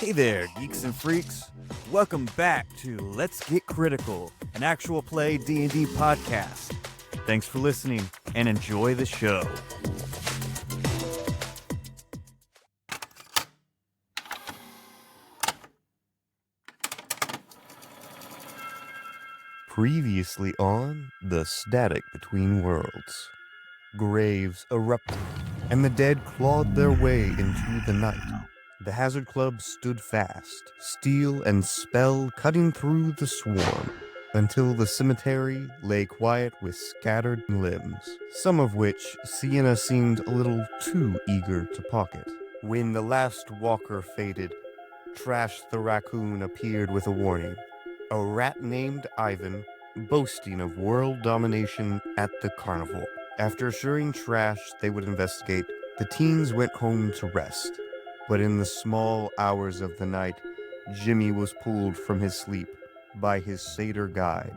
Hey there, geeks and freaks. Welcome back to Let's Get Critical, an actual play D&D podcast. Thanks for listening and enjoy the show. Previously on The Static Between Worlds. Graves erupted, and the dead clawed their way into the night. The Hazard Club stood fast, steel and spell cutting through the swarm, until the cemetery lay quiet with scattered limbs, some of which Sienna seemed a little too eager to pocket. When the last walker faded, Trash the Raccoon appeared with a warning. A rat named Ivan, boasting of world domination at the carnival. After assuring Trash they would investigate, the teens went home to rest. But in the small hours of the night, Jimmy was pulled from his sleep by his satyr guide.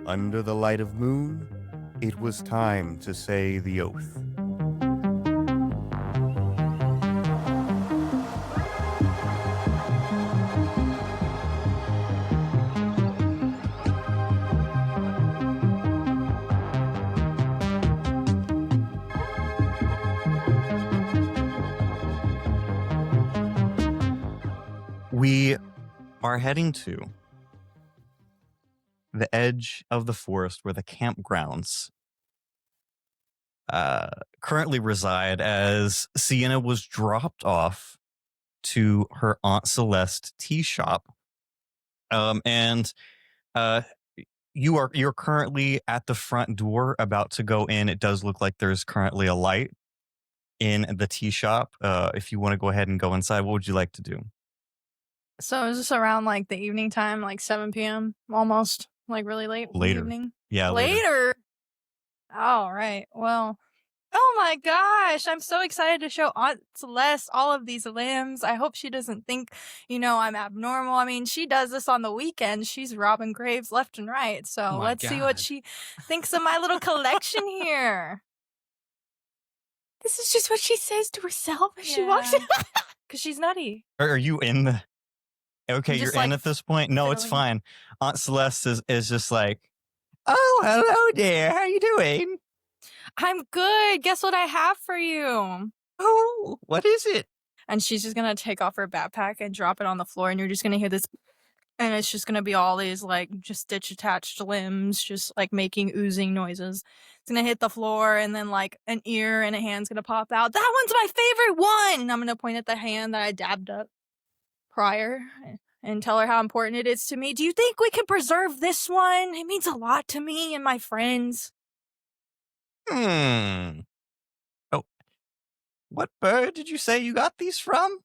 Under the light of moon, it was time to say the oath. We are heading to the edge of the forest where the campgrounds currently reside, as Sienna was dropped off to her Aunt Celeste tea shop. You're currently at the front door about to go in. It does look like there's currently a light in the tea shop. If you want to go ahead and go inside, what would you like to do? So is this around like the evening time, like 7 p.m. almost, like really late in the Later. evening? Yeah, Later. All right. Well, oh my gosh, I'm so excited to show Aunt Celeste all of these limbs. I hope she doesn't think, I'm abnormal. I mean, she does this on the weekends. She's robbing graves left and right. So let's see what she thinks of my little collection here. This is just what she says to herself as she walks in. Because she's nutty. Are you in the... Okay, you're in at this point? No, it's fine. Aunt Celeste is just like, oh, hello there. How you doing? I'm good. Guess what I have for you? Oh, what is it? And she's just going to take off her backpack and drop it on the floor. And you're just going to hear this. And it's just going to be all these like just stitch attached limbs, just like making oozing noises. It's going to hit the floor, and then like an ear and a hand's going to pop out. That one's my favorite one. And I'm going to point at the hand that I dabbed up prior and tell her how important it is to me. Do you think we can preserve this one? It means a lot to me and my friends. Oh, what bird did you say you got these from?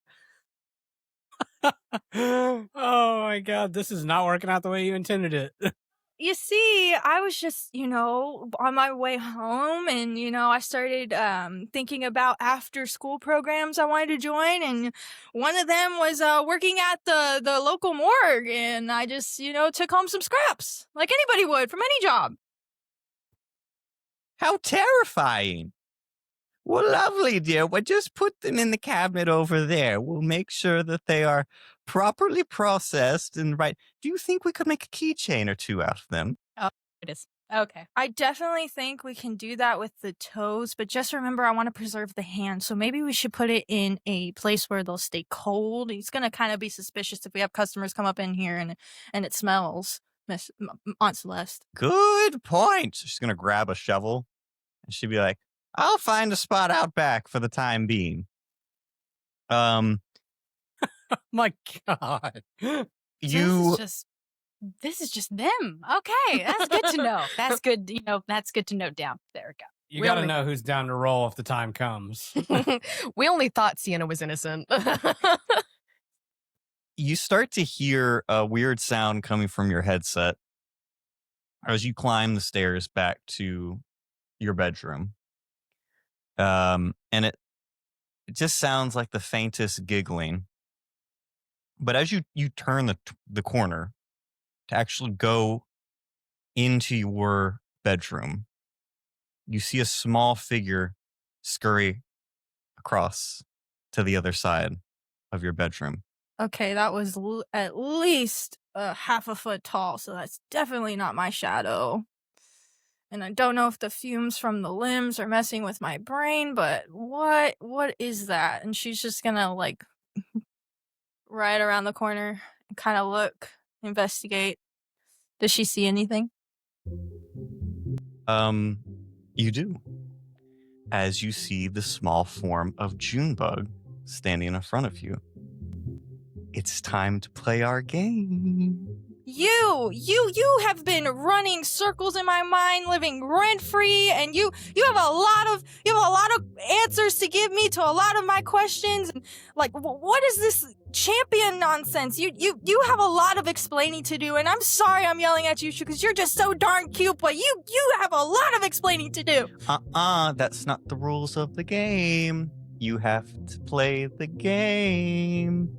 Oh my god, this is not working out the way you intended it. You see, I was just, on my way home, and, I started thinking about after-school programs I wanted to join, and one of them was working at the local morgue, and I just, took home some scraps, like anybody would from any job. How terrifying. Well, lovely, dear. Well, just put them in the cabinet over there. We'll make sure that they are properly processed and right. Do you think we could make a keychain or two out of them? Oh, it is. Okay. I definitely think we can do that with the toes, but just remember, I want to preserve the hand, so maybe we should put it in a place where they'll stay cold. It's going to kind of be suspicious if we have customers come up in here and it smells, Miss Aunt Celeste. Good point. She's going to grab a shovel, and she'd be like, I'll find a spot out back for the time being. My God. This is just them. Okay, that's good to know. That's good. That's good to note down. There we go. You got to know who's down to roll if the time comes. We only thought Sienna was innocent. You start to hear a weird sound coming from your headset as you climb the stairs back to your bedroom. And it just sounds like the faintest giggling. But as you turn the corner to actually go into your bedroom, you see a small figure scurry across to the other side of your bedroom. Okay, that was at least half a foot tall, so that's definitely not my shadow. And I don't know if the fumes from the limbs are messing with my brain, but what is that? And she's just gonna like right around the corner and kind of look, investigate. Does she see anything? You do. As you see the small form of Junebug standing in front of you. It's time to play our game. You have been running circles in my mind, living rent free, and you have a lot of answers to give me to a lot of my questions. And like, what is this champion nonsense? You have a lot of explaining to do, and I'm sorry I'm yelling at you because you're just so darn cute, but you have a lot of explaining to do. That's not the rules of the game. You have to play the game.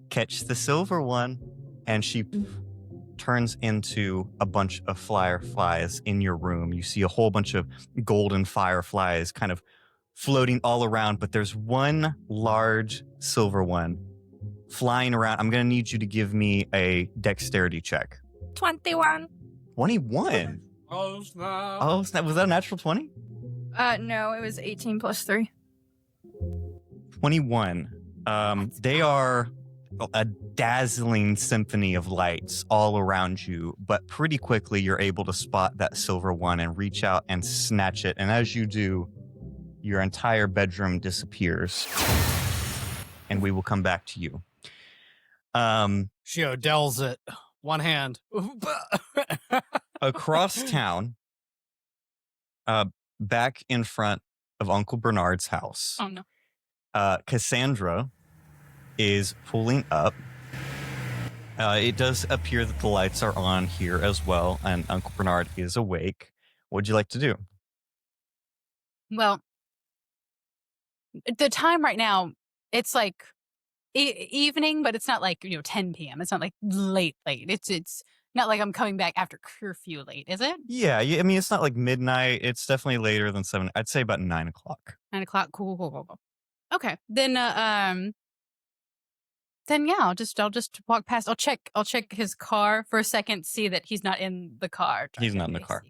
Catch the silver one, and she turns into a bunch of fireflies in your room. You see a whole bunch of golden fireflies kind of floating all around, but there's one large silver one flying around. I'm going to need you to give me a dexterity check. 21. 21? Oh, snap. Oh, snap. Was that a natural 20? No, it was 18 plus 3. 21. They are a dazzling symphony of lights all around you, but pretty quickly you're able to spot that silver one and reach out and snatch it. And as you do, your entire bedroom disappears. And we will come back to you. She Odell's it. One hand. Across town, back in front of Uncle Bernard's house, Oh, no. Cassandra is pulling up. It does appear that the lights are on here as well, and Uncle Bernard is awake. What would you like to do? Well, the time right now, it's like evening, but it's not like 10 p.m. It's not like late. It's not like I'm coming back after curfew late, is it? Yeah, I mean, it's not like midnight. It's definitely later than 7. I'd say about 9 o'clock. 9 o'clock. Cool. Okay, then yeah, I'll just walk past. I'll check his car for a second, see that he's not in the car. He's not in the car.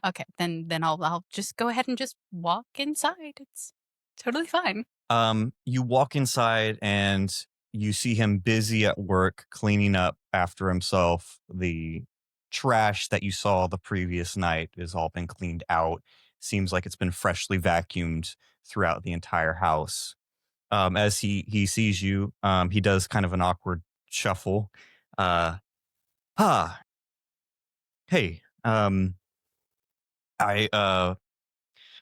Okay, then I'll just go ahead and just walk inside. It's totally fine. You walk inside and you see him busy at work cleaning up after himself. The trash that you saw the previous night has all been cleaned out. Seems like it's been freshly vacuumed throughout the entire house. As he sees you, he does kind of an awkward shuffle. Hey,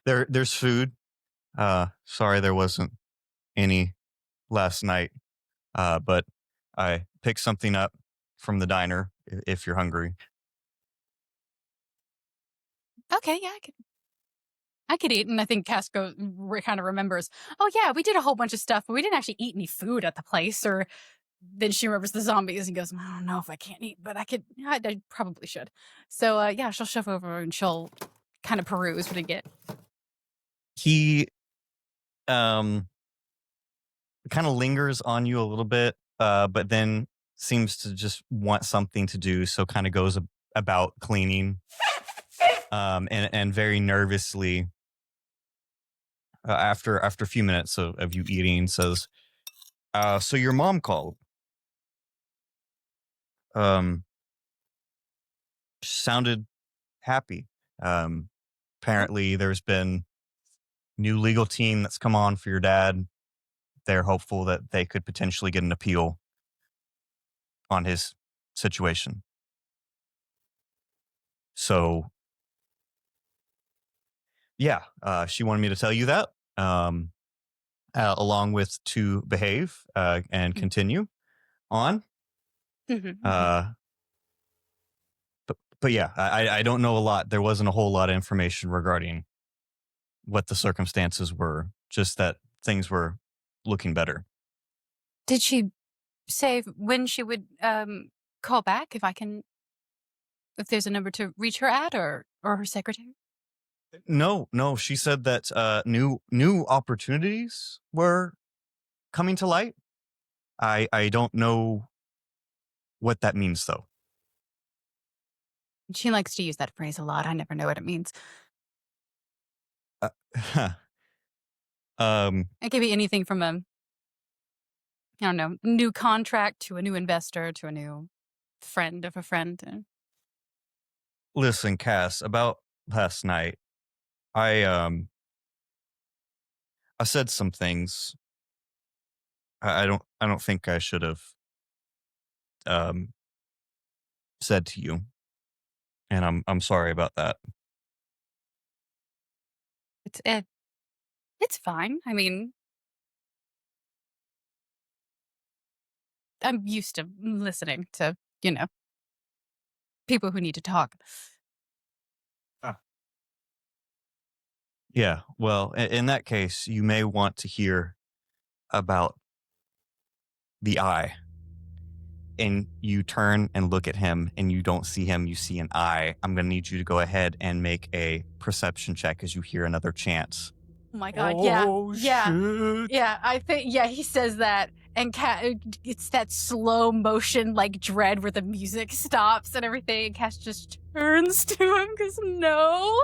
there's food. Sorry there wasn't any last night. But I picked something up from the diner if you're hungry. Okay, yeah, I could eat. And I think Casco kind of remembers, oh yeah, we did a whole bunch of stuff, but we didn't actually eat any food at the place. Or then she remembers the zombies and goes, I don't know if I can't eat, but I probably should. So yeah, she'll shove over and she'll kind of peruse what I get. He kind of lingers on you a little bit, but then seems to just want something to do, so kind of goes about cleaning, and very nervously, after a few minutes of you eating, says, so your mom called. Sounded happy. Apparently there's been new legal team that's come on for your dad. They're hopeful that they could potentially get an appeal on his situation. So, yeah, she wanted me to tell you that, along with to behave and continue on. Mm-hmm. But yeah, I don't know a lot. There wasn't a whole lot of information regarding what the circumstances were, just that things were looking better. Did she say when she would call back, if there's a number to reach her at, or her secretary? No, she said that new opportunities were coming to light. I don't know what that means, though. She likes to use that phrase a lot. I never know what it means. Um, It could be anything from I don't know, new contract to a new investor to a new friend of a friend. listen, Cass, about last night, I said some things. I don't think I should have um said to you, and I'm sorry about that. It's fine. I mean, I'm used to listening to, people who need to talk. Yeah, well, in that case, you may want to hear about the eye. And you turn and look at him and you don't see him, you see an eye. I'm going to need you to go ahead and make a perception check as you hear another chant. Oh my god, yeah. Shit. Yeah, I think, he says that. And it's that slow motion, like, dread where the music stops and everything. And Cass just turns to him because no,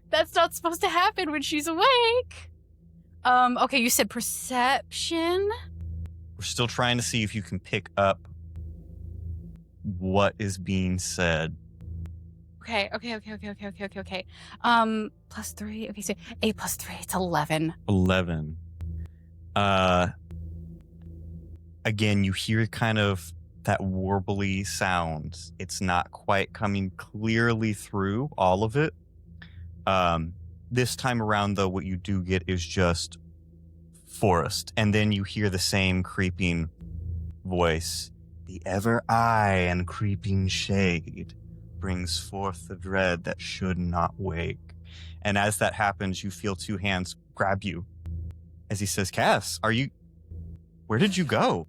that's not supposed to happen when she's awake. Okay, you said perception? We're still trying to see if you can pick up what is being said. Okay. +3. Okay, so 8 + 3, it's 11. 11. Again, you hear kind of that warbly sound. It's not quite coming clearly through all of it. This time around, though, what you do get is just forest. And then you hear the same creeping voice. The ever eye and creeping shade brings forth the dread that should not wake. And as that happens, you feel two hands grab you. As he says, Cass, where did you go?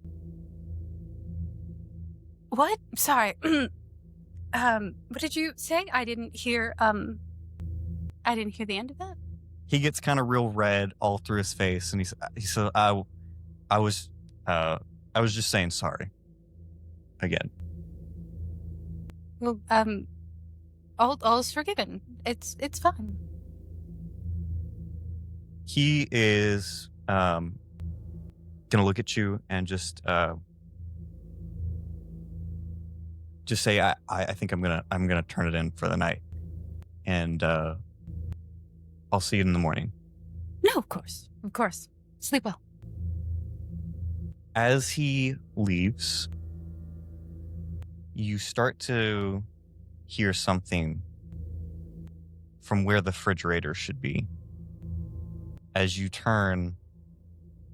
What? Sorry. What did you say? I didn't hear the end of that. He gets kind of real red all through his face, and he said, I was just saying sorry. Again. Well, all's forgiven. It's fine. He is gonna look at you and just say, I think I'm gonna turn it in for the night, and I'll see you in the morning. No, of course. Sleep well. As he leaves, you start to hear something from where the refrigerator should be. As you turn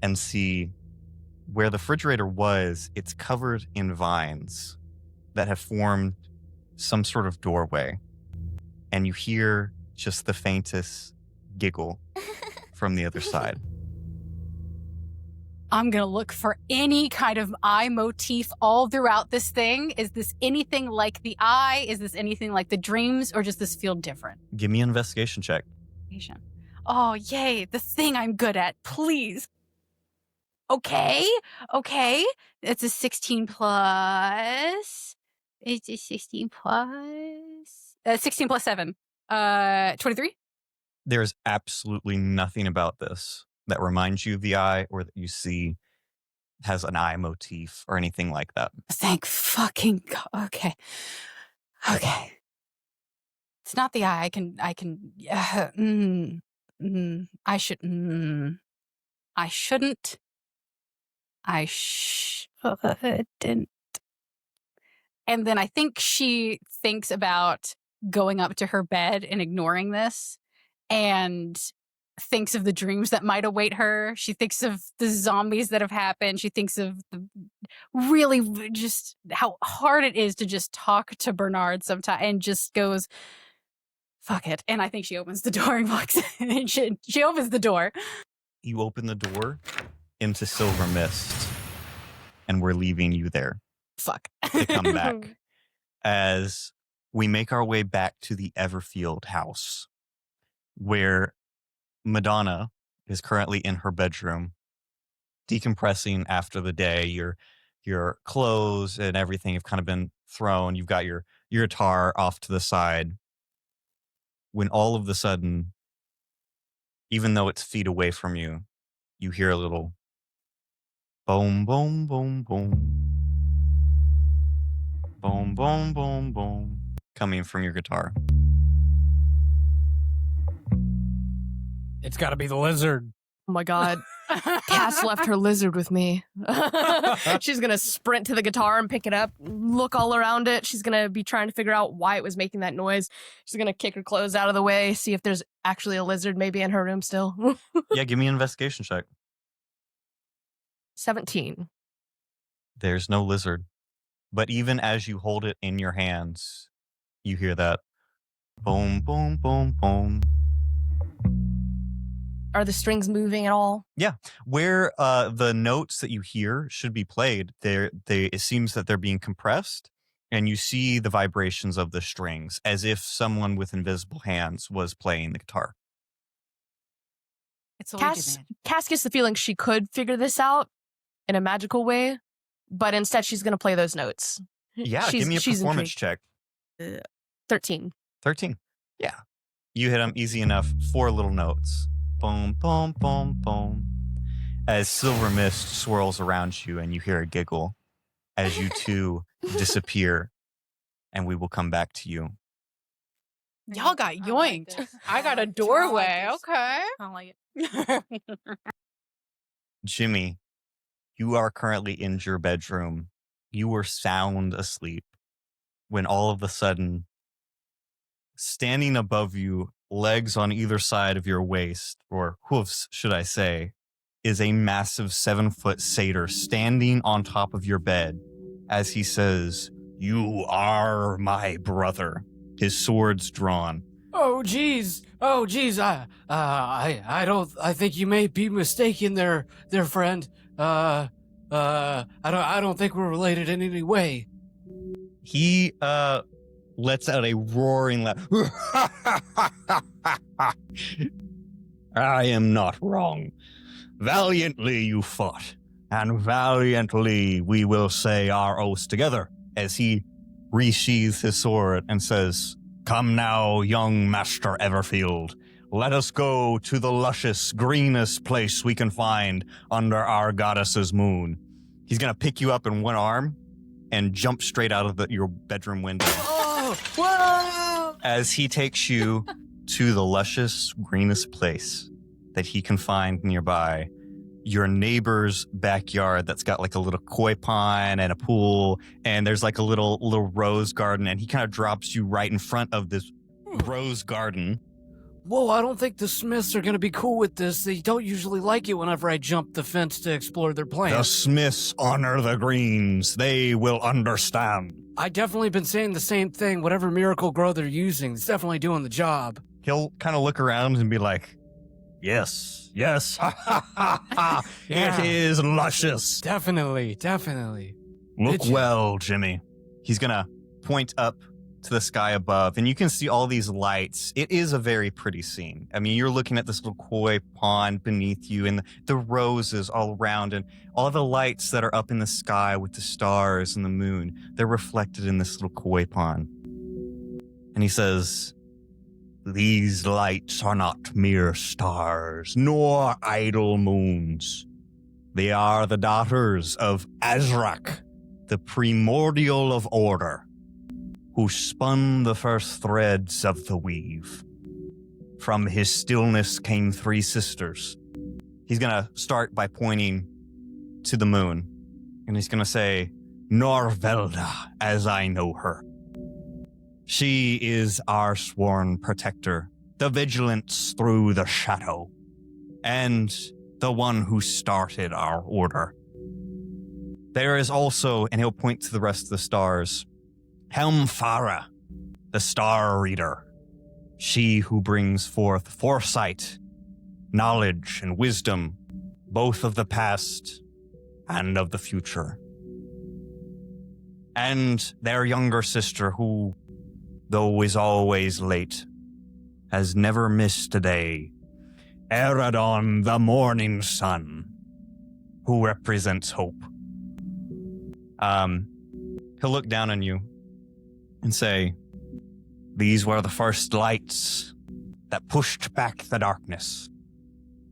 and see where the refrigerator was, it's covered in vines that have formed some sort of doorway. And you hear just the faintest giggle from the other side. I'm gonna look for any kind of eye motif all throughout this thing. Is this anything like the eye? Is this anything like the dreams? Or does this feel different? Give me an investigation check. Oh, yay. The thing I'm good at. Please. Okay. It's a 16 plus. It's a 16 plus. 16 plus 7. 23? There's absolutely nothing about this that reminds you of the eye or that you see has an eye motif or anything like that. Thank fucking God. Okay. It's not the eye. I shouldn't. And then I think she thinks about going up to her bed and ignoring this and thinks of the dreams that might await her. She thinks of the zombies that have happened. She thinks of really just how hard it is to just talk to Bernard sometimes and just goes, fuck it. And I think she opens the door and walks in. She opens the door. You open the door into Silver Mist, and we're leaving you there. Fuck. To come back as we make our way back to the Everfield house, where Madonna is currently in her bedroom, decompressing after the day. You're your clothes and everything have kind of been thrown. You've got your guitar off to the side. When all of a sudden, even though it's feet away from you, you hear a little boom, boom, boom, boom. Boom, boom, boom, boom. Coming from your guitar. It's got to be the lizard. Oh my god. Cass left her lizard with me. She's gonna sprint to the guitar and pick it up, look all around it. She's gonna be trying to figure out why it was making that noise. She's gonna kick her clothes out of the way, see if there's actually a lizard maybe in her room still. Yeah, give me an investigation check. 17. There's no lizard. But even as you hold it in your hands, you hear that boom, boom, boom, boom. Are the strings moving at all? Where the notes that you hear should be played, it seems that they're being compressed, and you see the vibrations of the strings as if someone with invisible hands was playing the guitar. It's a Ouija Cass man. gets the feeling she could figure this out in a magical way, but instead she's gonna play those notes. Yeah, give me a performance check. 13. 13. Yeah. You hit them easy enough. 4 little notes. Boom, boom, boom, boom. As silver mist swirls around you and you hear a giggle as you two disappear, and we will come back to you. Y'all got yoinked. this. I got a I don't doorway. like this. Okay. I don't like it. Jimmy, you are currently in your bedroom. You were sound asleep when all of a sudden, standing above you, legs on either side of your waist, or hoofs, should I say, is a massive 7-foot satyr standing on top of your bed as he says, "You are my brother." His sword's drawn. Oh, geez. I think you may be mistaken there, friend. I don't think we're related in any way. He lets out a roaring laugh. I am not wrong. Valiantly you fought, and valiantly we will say our oaths together, as he resheathes his sword and says, "Come now, young Master Everfield. Let us go to the luscious, greenest place we can find under our goddess's moon." He's going to pick you up in one arm and jump straight out of your bedroom window. Oh, whoa! As he takes you to the luscious, greenest place that he can find nearby, your neighbor's backyard that's got like a little koi pond and a pool, and there's like a little rose garden, and he kind of drops you right in front of this rose garden. Whoa, I don't think the Smiths are going to be cool with this. They don't usually like it whenever I jump the fence to explore their The plans. Smiths honor the greens. They will understand. I definitely been saying the same thing. Whatever miracle grow they're using, it's definitely doing the job. He'll kind of look around and be like, yes, ha ha ha ha. Yeah. It is luscious. Definitely. Look Did you- well, Jimmy. He's going to point up to the sky above, and you can see all these lights. It is a very pretty scene. I mean, you're looking at this little koi pond beneath you, and the roses all around, and all the lights that are up in the sky with the stars and the moon. They're reflected in this little koi pond. And he says, "These lights are not mere stars, nor idle moons. They are the daughters of Azrak, the primordial of order, who spun the first threads of the weave. From his stillness came 3 sisters." He's going to start by pointing to the moon, and he's going to say, "Norvelda, as I know her. She is our sworn protector, the vigilance through the shadow, and the one who started our order. There is also," and he'll point to the rest of the stars, "Helmfara, the star reader, she who brings forth foresight, knowledge, and wisdom, both of the past and of the future. And their younger sister who, though is always late, has never missed a day, Eradon, the morning sun, who represents hope. He'll look down on you and say, "These were the first lights that pushed back the darkness,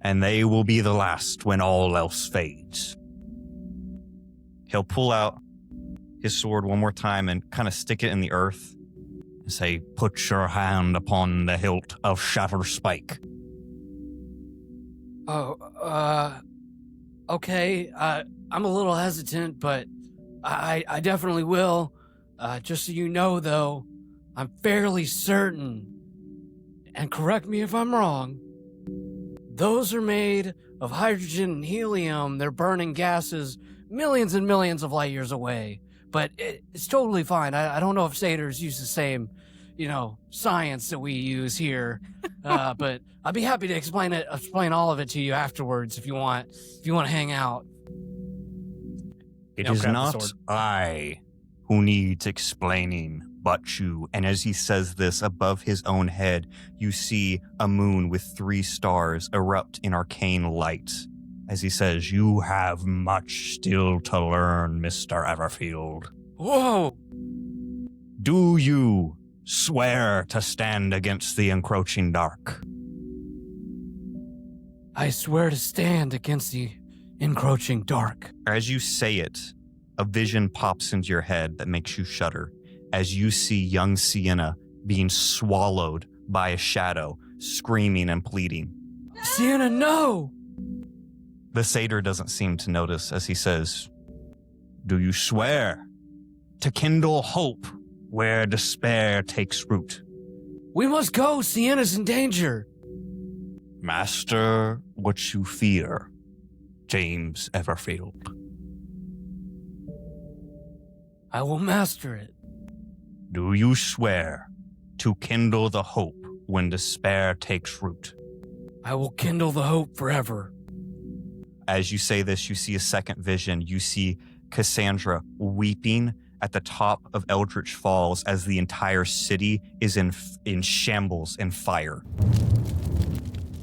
and they will be the last when all else fades." He'll pull out his sword one more time and kind of stick it in the earth and say, "Put your hand upon the hilt of Shatter Spike." Oh, okay. I'm a little hesitant, but I definitely will. Just so you know, though, I'm fairly certain, and correct me if I'm wrong, those are made of hydrogen and helium. They're burning gases millions and millions of light years away. But it's totally fine. I don't know if satyrs use the same, science that we use here. But I'd be happy to explain all of it to you afterwards if you want to hang out. It I'll is grab the not sword. I who needs explaining, but you. And as he says this, above his own head, you see a moon with 3 stars erupt in arcane light. As he says, "You have much still to learn, Mr. Everfield. Whoa! Do you swear to stand against the encroaching dark?" I swear to stand against the encroaching dark. As you say it, a vision pops into your head that makes you shudder as you see young Sienna being swallowed by a shadow, screaming and pleading. Sienna, no! The satyr doesn't seem to notice as he says, "Do you swear to kindle hope where despair takes root?" We must go. Sienna's in danger. "Master what you fear, James Everfield." I will master it. "Do you swear to kindle the hope when despair takes root?" I will kindle the hope forever. As you say this, you see a second vision. You see Cassandra weeping at the top of Eldritch Falls as the entire city is in shambles and fire.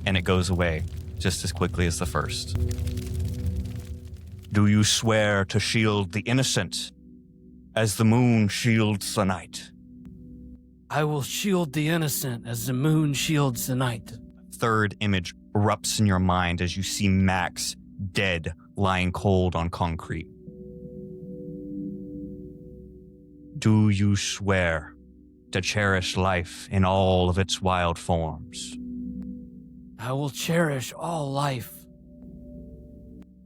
And it goes away just as quickly as the first. "Do you swear to shield the innocent as the moon shields the night?" I will shield the innocent as the moon shields the night. Third image erupts in your mind as you see Max dead, lying cold on concrete. "Do you swear to cherish life in all of its wild forms?" I will cherish all life.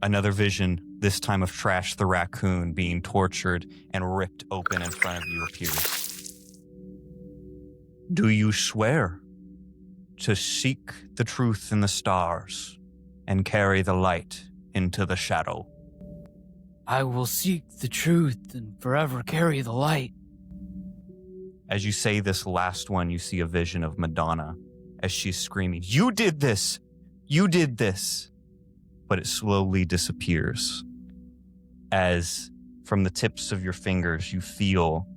Another vision, this time of Trash the raccoon being tortured and ripped open in front of you, appears. "Do you swear to seek the truth in the stars and carry the light into the shadow?" I will seek the truth and forever carry the light. As you say this last one, you see a vision of Madonna as she's screaming, "You did this! You did this!" But it slowly disappears as from the tips of your fingers you feel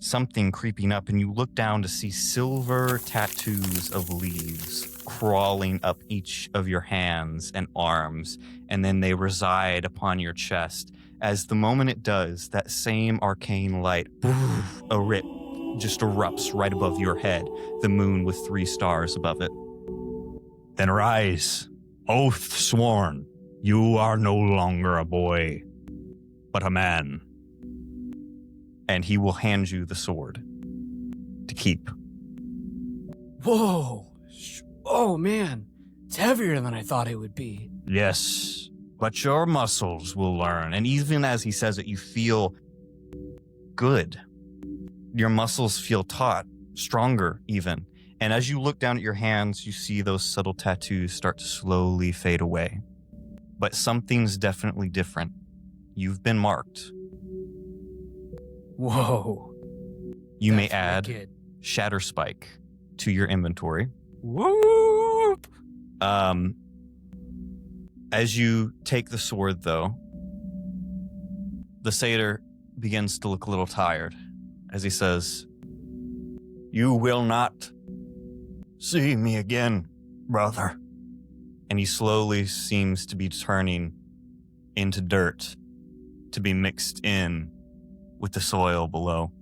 something creeping up, and you look down to see silver tattoos of leaves crawling up each of your hands and arms, and then they reside upon your chest. As the moment it does, that same arcane light just erupts right above your head, the moon with 3 stars above it. "Then rise, oath sworn, you are no longer a boy, but a man." And he will hand you the sword to keep. Whoa. Oh, man. It's heavier than I thought it would be. "Yes, but your muscles will learn." And even as he says it, you feel good. Your muscles feel taut, stronger even. And as you look down at your hands, you see those subtle tattoos start to slowly fade away. But something's definitely different. You've been marked. Whoa. You may That's add wicked. Shatter Spike to your inventory. Whoop. As you take the sword, though, the satyr begins to look a little tired as he says, "You will not see me again, brother." And he slowly seems to be turning into dirt to be mixed in with the soil below.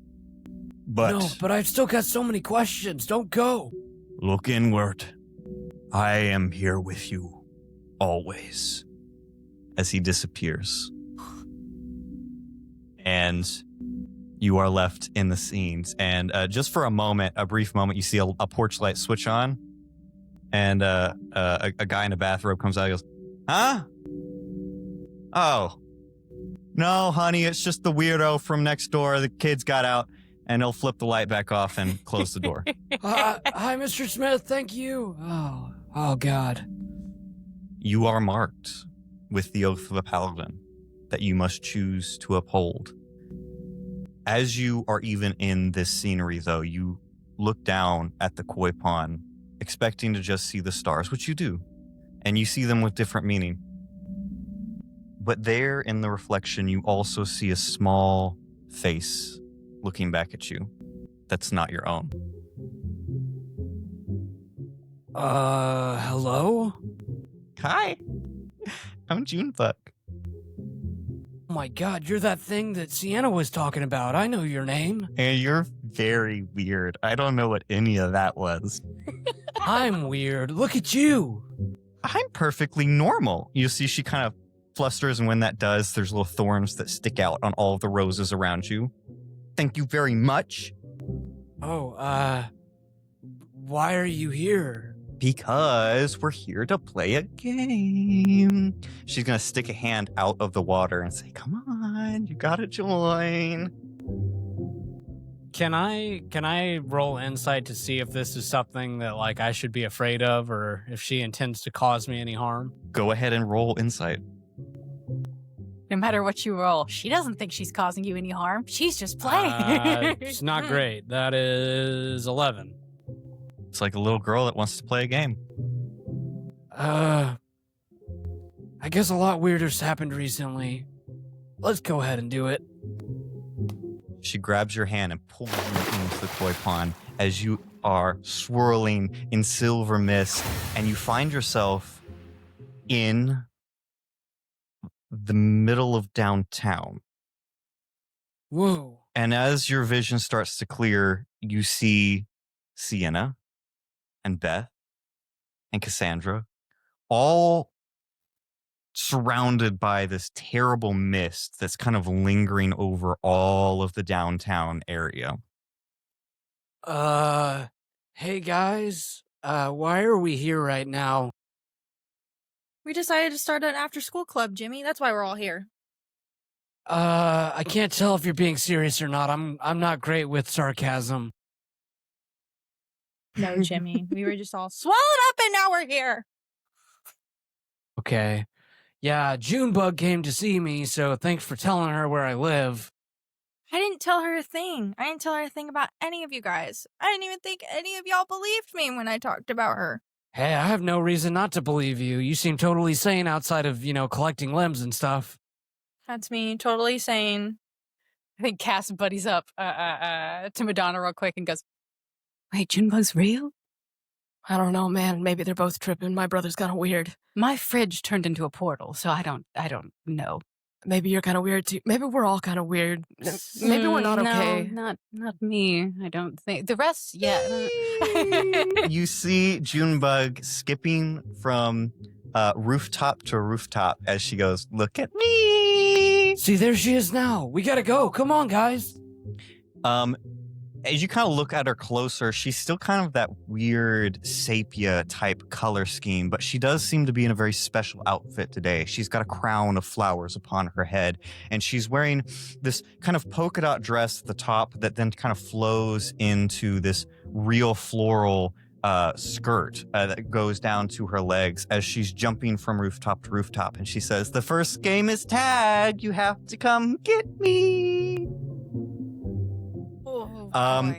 But No, but I've still got so many questions. Don't go. look inward. I am here with you, always. As he disappears. And you are left in the scenes. And just for a brief moment, you see a porch light switch on. And a guy in a bathrobe comes out and goes, huh? Oh. No, honey, it's just the weirdo from next door. The kids got out. And he'll flip the light back off and close the door. Hi, Mr. Smith. Thank you. Oh, God. You are marked with the oath of a paladin that you must choose to uphold. As you are even in this scenery, though, you look down at the koi pond, expecting to just see the stars, which you do, and you see them with different meaning. But there in the reflection, you also see a small face looking back at you that's not your own. Hello? Hi, I'm Junebug. Oh my God, you're that thing that Sienna was talking about. I know your name. And you're very weird. I don't know what any of that was. I'm weird. Look at you. I'm perfectly normal. You see, she kind of flusters, and when that does, there's little thorns that stick out on all of the roses around you. Thank you very much. Oh, why are you here? Because we're here to play a game. She's going to stick a hand out of the water and say, come on, you got to join. Can I roll insight to see if this is something that, like, I should be afraid of, or if she intends to cause me any harm? Go ahead and roll insight. No matter what you roll, she doesn't think she's causing you any harm. She's just playing. It's not great. That is 11. It's like a little girl that wants to play a game. I guess a lot weirder's happened recently. Let's go ahead and do it. She grabs your hand and pulls you into the koi pond as you are swirling in silver mist, and you find yourself in the middle of downtown. Whoa. And as your vision starts to clear, you see Sienna and Beth and Cassandra all surrounded by this terrible mist that's kind of lingering over all of the downtown area. Hey guys, why are we here right now? We decided to start an after-school club, Jimmy. That's why we're all here. I can't tell if you're being serious or not. I'm not great with sarcasm. No, Jimmy. We were just all swallowed up and now we're here. Okay. Yeah, Junebug came to see me, so thanks for telling her where I live. I didn't tell her a thing. I didn't tell her a thing about any of you guys. I didn't even think any of y'all believed me when I talked about her. Hey, I have no reason not to believe you. You seem totally sane outside of, collecting limbs and stuff. That's me, totally sane. I think Cass buddies up to Madonna real quick and goes, wait, Junebug's real? I don't know, man. Maybe they're both tripping. My brother's kind of weird. My fridge turned into a portal, so I don't know. Maybe you're kind of weird too. Maybe we're all kind of weird. Maybe we're not okay. No, not me. I don't think. The rest, yeah. You see Junebug skipping from rooftop to rooftop as she goes, look at me. See, there she is now. We gotta go. Come on, guys. As you kind of look at her closer, she's still kind of that weird sepia type color scheme, but she does seem to be in a very special outfit today. She's got a crown of flowers upon her head, and she's wearing this kind of polka dot dress at the top that then kind of flows into this real floral skirt that goes down to her legs as she's jumping from rooftop to rooftop. And she says, the first game is tag. You have to come get me.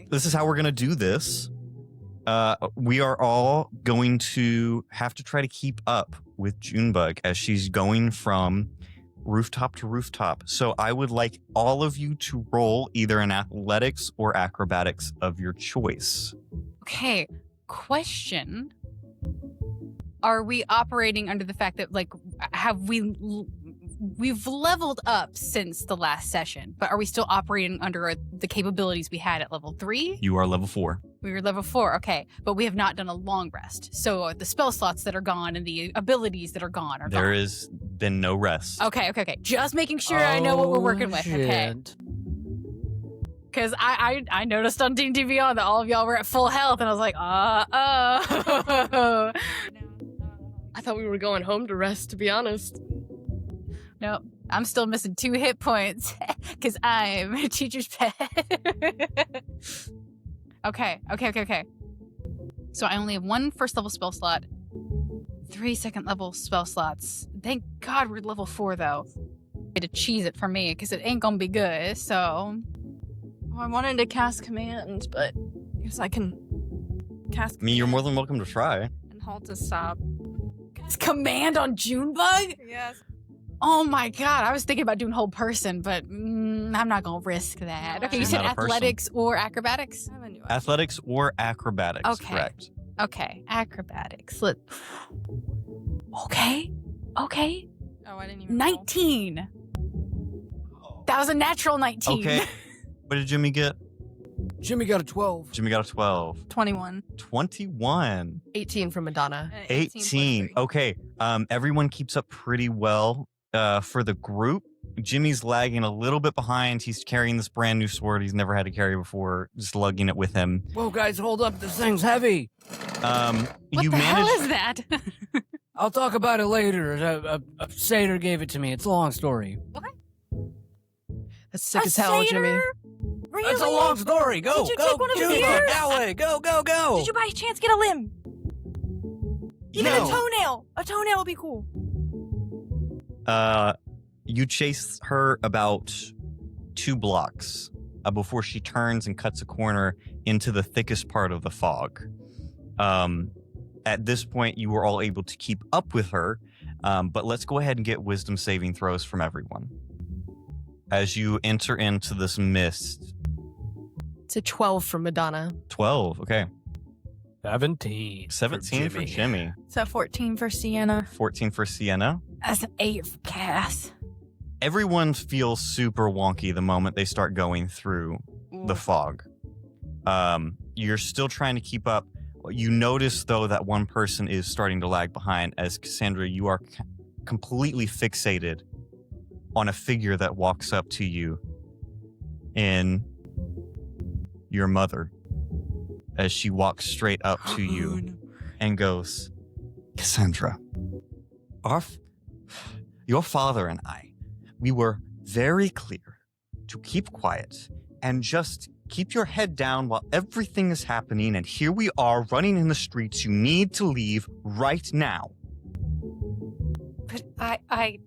This is how we're going to do this. We are all going to have to try to keep up with Junebug as she's going from rooftop to rooftop. So I would like all of you to roll either an athletics or acrobatics of your choice. Okay, question. Are we operating under the fact that, like, have we we've leveled up since the last session, but are we still operating under the capabilities we had at level 3? You are level 4. We were level 4, okay. But we have not done a long rest. So the spell slots that are gone and the abilities that are gone are gone. There has been no rest. Okay. Just making sure I know what we're working with. Okay. Shit. Because I noticed on D&D Beyond that all of y'all were at full health, and I was like, I thought we were going home to rest, to be honest. Nope. I'm still missing 2 hit points because I'm a teacher's pet. Okay. So I only have 1 first level spell slot, 3 second level spell slots. Thank God we're level 4 though. To cheese it for me because it ain't gonna be good. So I wanted to cast commands, but I guess I can cast. I mean, you're more than welcome to try. And halt to stop. it's command on Junebug. Yes. Oh my God, I was thinking about doing whole person, but I'm not gonna risk that. Okay, you She's said not a person. athletics or acrobatics? I have a new Athletics or acrobatics, Okay. correct. Okay, acrobatics. Okay. Oh, I didn't even. 19. That was a natural 19. Okay. What did Jimmy get? Jimmy got a 12. Jimmy got a 12. 21. 21. 18 from Madonna. 18. Okay. Everyone keeps up pretty well for the group. Jimmy's lagging a little bit behind. He's carrying this brand new sword he's never had to carry before, just lugging it with him. Whoa, guys, hold up. This thing's heavy. What You the hell managed. is that? I'll talk about it later. A satyr gave it to me. It's a long story. That's sick as hell, Jimmy. Really? It's a long story. Go, Did you go, take one of his Junebug, ears? that way. Go, go, go. Did you by chance get a limb? Even No. a toenail. A toenail would be cool. You chase her about 2 blocks before she turns and cuts a corner into the thickest part of the fog. At this point, you were all able to keep up with her, but let's go ahead and get wisdom saving throws from everyone. As you enter into this mist. It's a 12 from Madonna. 12, okay. 17. 17 for Jimmy. It's a 14 for Sienna. 14 for Sienna. That's an 8 for Cass. Everyone feels super wonky the moment they start going through the fog. You're still trying to keep up. You notice, though, that one person is starting to lag behind as Cassandra, you are completely fixated on a figure that walks up to you in your mother as she walks straight up to you and goes, Cassandra, your father and I, we were very clear to keep quiet and just keep your head down while everything is happening, and here we are running in the streets. You need to leave right now. But I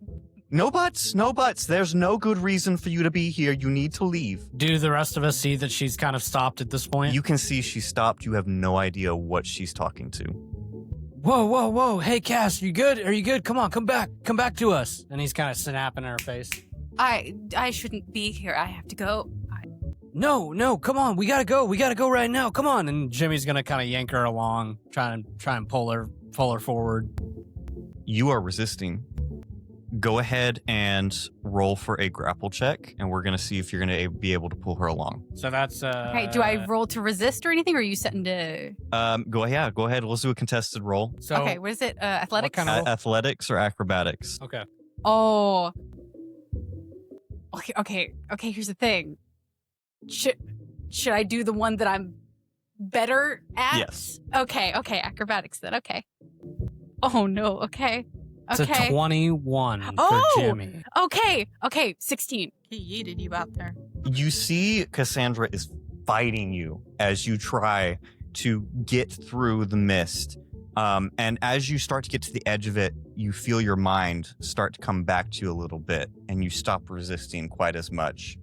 No buts, no buts. There's no good reason for you to be here. You need to leave. Do the rest of us see that she's kind of stopped at this point? You can see she stopped. You have no idea what she's talking to. Whoa, whoa, whoa. Hey, Cass, you good? Are you good? Come on, come back. Come back to us. And he's kind of snapping in her face. I shouldn't be here. I have to go. No, come on. We gotta go. We gotta go right now. Come on. And Jimmy's gonna kind of yank her along, try and pull her forward. You are resisting. Go ahead and roll for a grapple check, and we're going to see if you're going to be able to pull her along. So that's Okay, do I roll to resist or anything, or are you setting to... Go ahead. Let's do a contested roll. So Okay, what is it? Athletics? kind of- Athletics or acrobatics? Okay. Oh. Okay, here's the thing. Should I do the one that I'm better at? Yes. Okay, acrobatics then, okay. Oh no, okay. It's Okay. a 21 Oh! for Jimmy. Okay, 16. He yeeted you out there. You see Cassandra is fighting you as you try to get through the mist. And as you start to get to the edge of it, you feel your mind start to come back to you a little bit, and you stop resisting quite as much.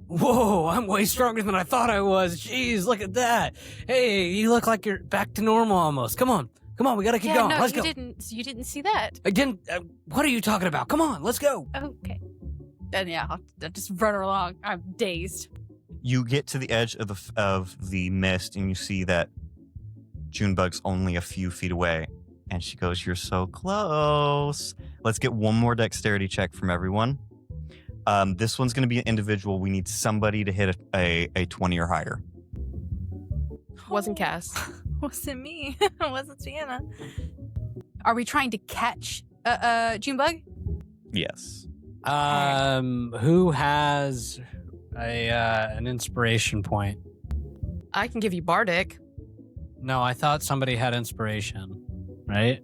Whoa, I'm way stronger than I thought I was. Jeez, look at that. Hey, you look like you're back to normal almost. Come on, we gotta keep going. No, Let's you go. didn't see that. Again, what are you talking about? Come on, let's go. Okay. Then yeah, I'll just run her along. I'm dazed. You get to the edge of the mist, and you see that Junebug's only a few feet away, And she goes, you're so close. Let's get one more dexterity check from everyone. This one's going to be an individual. We need somebody to hit a 20 or higher. Wasn't Cass. Wasn't me. It wasn't Sienna. Are we trying to catch Junebug? Yes. Who has an inspiration point? I can give you Bardic. No, I thought somebody had inspiration, right?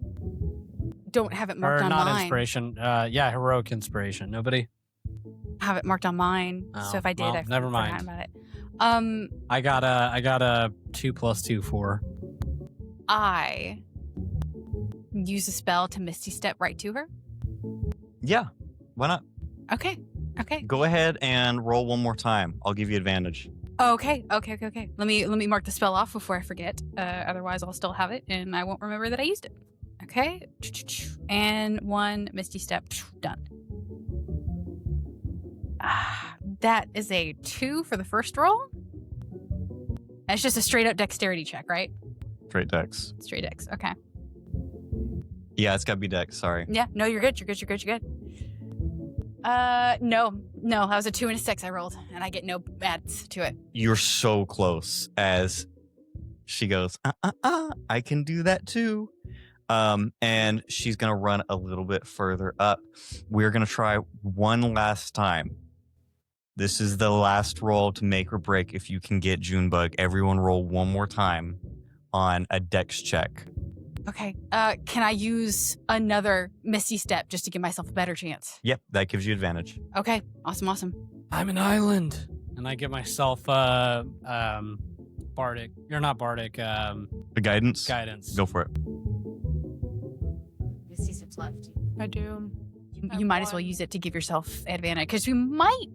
Don't have it marked Or on not mine. inspiration. Yeah, heroic inspiration. Nobody? Have it marked on mine. Oh, So if I did, well, I never forgot mind. about it. I got a 2 + 2 4. I use a spell to Misty Step right to her. Yeah. Why not? Okay. Go ahead and roll one more time. I'll give you advantage. Okay. Let me mark the spell off before I forget. Otherwise, I'll still have it, and I won't remember that I used it. Okay. And 1 Misty Step. Done. That is a 2 for the first roll. That's just a straight up dexterity check, right? Straight dex. Straight dex. Okay. Yeah, it's got to be dex. Sorry. Yeah. No, you're good. You're good. No. That was a 2 and a 6 I rolled, and I get no adds to it. You're so close as she goes, I can do that too. And she's going to run a little bit further up. We're going to try one last time. This is the last roll to make or break if you can get Junebug. Everyone roll one more time on a dex check. Okay. Can I use another Misty Step just to give myself a better chance? Yep, that gives you advantage. Okay. Awesome. I'm an island. And I give myself Bardic. You're not Bardic. The guidance? Guidance. Go for it. Misty Step's left. I do. You might as well use it to give yourself advantage, because we might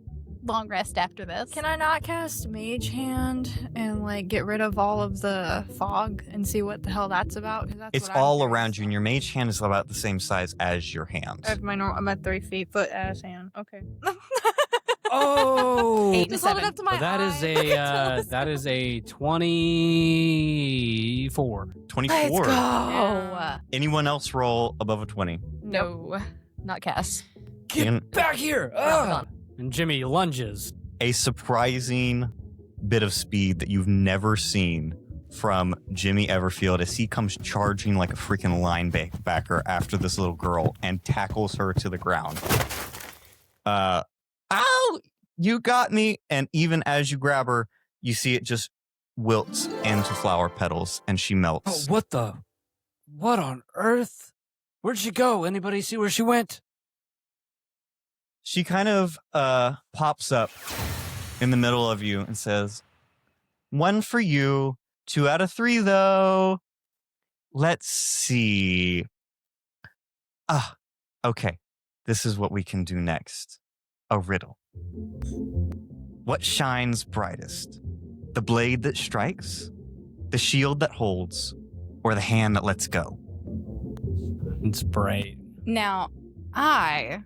long rest after this. Can I not cast Mage Hand and like get rid of all of the fog and see what the hell that's about? 'Cause that's It's what I'm all curious around you, and about. your mage hand is about the same size as your hand. I'm at 3 feet, foot, ass, hand. Okay. Oh! 8 and Just hold it 7. up to my So that is eye. that is a 24. 24. Let's go. Yeah. Anyone else roll above a 20? No, not Cass. Ian, Back here! Ah! And Jimmy lunges. a surprising bit of speed that you've never seen from Jimmy Everfield as he comes charging like a freaking linebacker after this little girl and tackles her to the ground. Ow! You got me! And even as you grab her, you see it just wilts into flower petals and she melts. Oh, what on earth? Where'd she go? Anybody see where she went? She kind of pops up in the middle of you and says, 1 for you, 2 out of 3 though. Let's see. Okay. This is what we can do next. A riddle. What shines brightest? The blade that strikes, the shield that holds, or the hand that lets go? It's bright. Now, I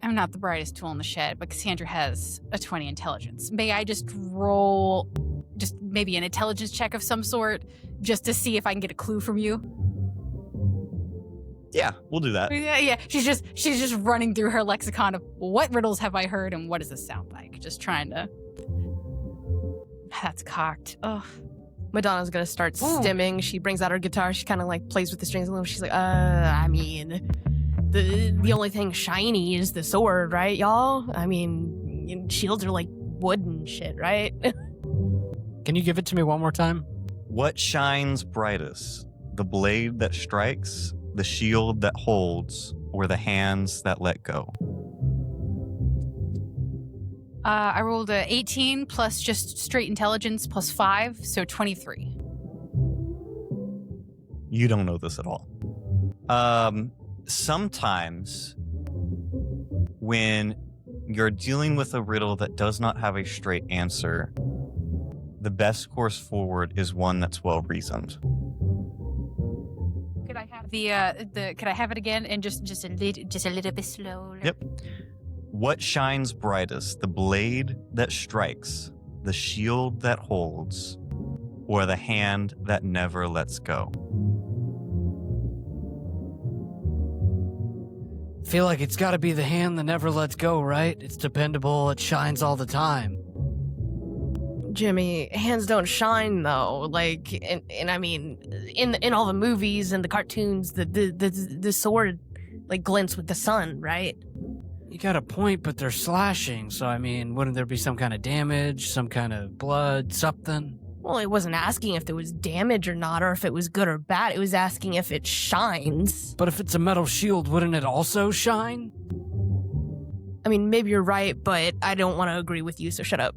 am not the brightest tool in the shed, but Cassandra has a 20 intelligence. May I just roll just maybe an intelligence check of some sort just to see if I can get a clue from you? Yeah, we'll do that. Yeah. She's just running through her lexicon of what riddles have I heard and what does this sound like? Just trying to. That's cocked. Ugh. Madonna's gonna start Ooh. stimming. She brings out her guitar. She kind of like plays with the strings a little. She's like, I mean, the only thing shiny is the sword, right, y'all? I mean, shields are like wood and shit, right? Can you give it to me one more time? What shines brightest? The blade that strikes, the shield that holds, or the hands that let go? I rolled a 18 plus just straight intelligence plus 5, so 23. You don't know this at all. Sometimes when you're dealing with a riddle that does not have a straight answer, the best course forward is one that's well reasoned. Could I have the could I have it again and just a little bit slow? Yep. What shines brightest? The blade that strikes, the shield that holds, or the hand that never lets go? feel like it's gotta be the hand that never lets go, right? It's dependable, it shines all the time. Jimmy, hands don't shine though. Like, and I mean, in all the movies and the cartoons, the sword like glints with the sun, right? You got a point, but they're slashing, so I mean, wouldn't there be some kind of damage, some kind of blood, something? Well, it wasn't asking if there was damage or not, or if it was good or bad. It was asking if it shines. But if it's a metal shield, wouldn't it also shine? I mean, maybe you're right, but I don't want to agree with you, so shut up.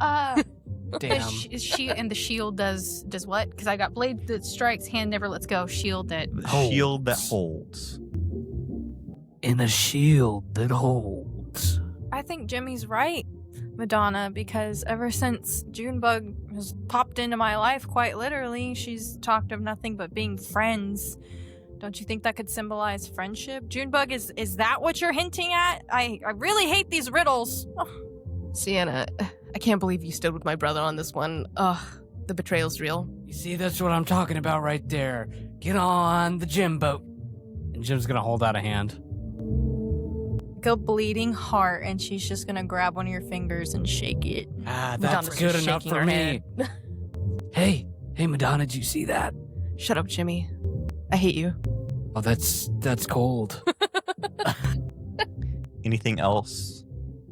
Damn. And the shield does what? Because I got blade that strikes, hand never lets go, shield that The shield that holds. In a shield that holds. I think Jimmy's right, Madonna, because ever since Junebug has popped into my life, quite literally, she's talked of nothing but being friends. Don't you think that could symbolize friendship? Junebug, is that what you're hinting at? I really hate these riddles. Sienna, I can't believe you stood with my brother on this one. Ugh, the betrayal's real. You see, that's what I'm talking about right there. Get on the Jim boat. And Jim's gonna hold out a hand. Like a bleeding heart, and she's just gonna grab one of your fingers and shake it. Ah, that's Madonna's good just enough shaking for her me. Hey, Madonna, did you see that? Shut up, Jimmy. I hate you. Oh, that's cold. Anything else?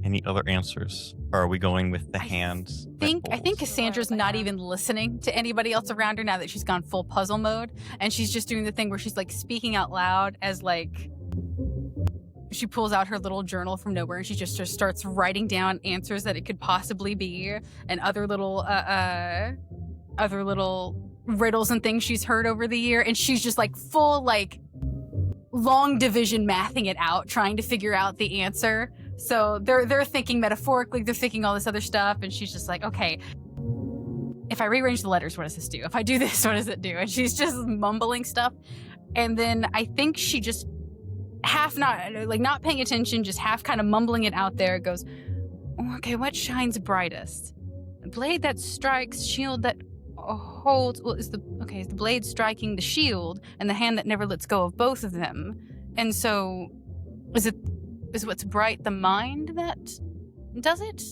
Any other answers? Or are we going with the I hands? I think Cassandra's not even listening to anybody else around her now that she's gone full puzzle mode, and she's just doing the thing where she's like speaking out loud as like she pulls out her little journal from nowhere and she just starts writing down answers that it could possibly be and other little riddles and things she's heard over the year, and she's just like full like long division mathing it out, trying to figure out the answer. So they're thinking metaphorically, they're thinking all this other stuff, and she's just like, okay, if I rearrange the letters, what does this do? If I do this, what does it do? And she's just mumbling stuff. And then I think she just half not paying attention, just half kind of mumbling it out there, goes, okay, what shines brightest? A blade that strikes, shield that holds. Well, is the blade striking the shield and the hand that never lets go of both of them? And so is what's bright the mind that does it?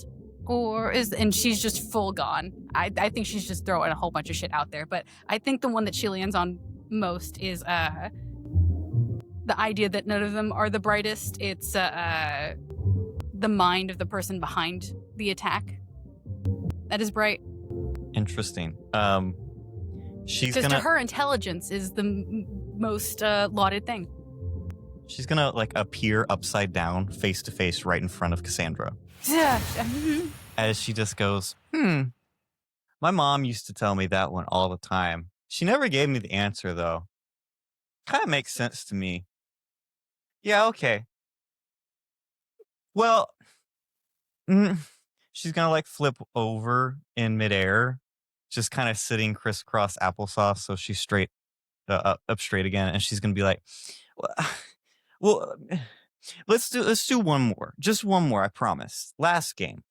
And she's just full gone. I think she's just throwing a whole bunch of shit out there, but I think the one that she lands on most is the idea that none of them are the brightest. It's the mind of the person behind the attack that is bright. Interesting. She's Because gonna. to her, intelligence is the most lauded thing. She's gonna like appear upside down, face to face, right in front of Cassandra, as she just goes, My mom used to tell me that one all the time. She never gave me the answer though. Kind of makes sense to me. Yeah, okay. Well, she's gonna like flip over in midair, just kind of sitting crisscross applesauce, so she's straight up straight again, and she's gonna be like, well, let's do one more, just one more, I promise. Last game.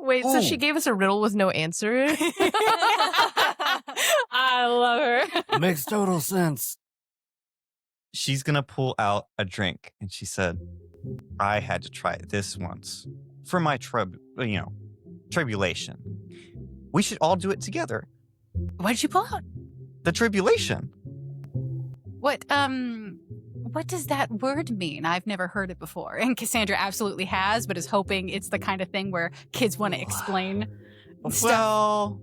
Wait, so Ooh. she gave us a riddle with no answer? I love her. Makes total sense. She's gonna pull out a drink, and she said, I had to try this once for my tribulation. We should all do it together. What did you pull out? The tribulation. What does that word mean? I've never heard it before. And Cassandra absolutely has, but is hoping it's the kind of thing where kids want to explain stuff. Well,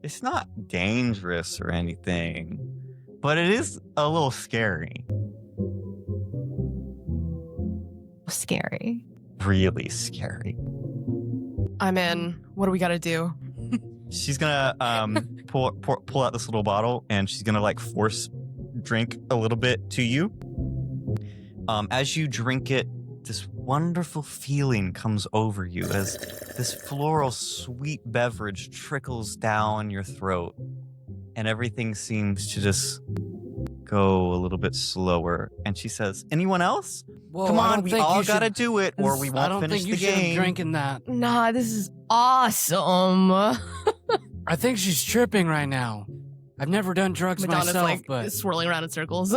it's not dangerous or anything, but it is a little scary. Scary. Really scary. I'm in. What do we gotta do? She's gonna pull out this little bottle, and she's gonna like force drink a little bit to you. As you drink it, this wonderful feeling comes over you as this floral sweet beverage trickles down your throat, and everything seems to just go a little bit slower. And she says, anyone else? Whoa, Come I on, don't we think all you should- gotta do it, or we I won't don't finish think you the should have game. drinking that. Nah, this is awesome. I think she's tripping right now. I've never done drugs Madonna's myself, like but swirling around in circles.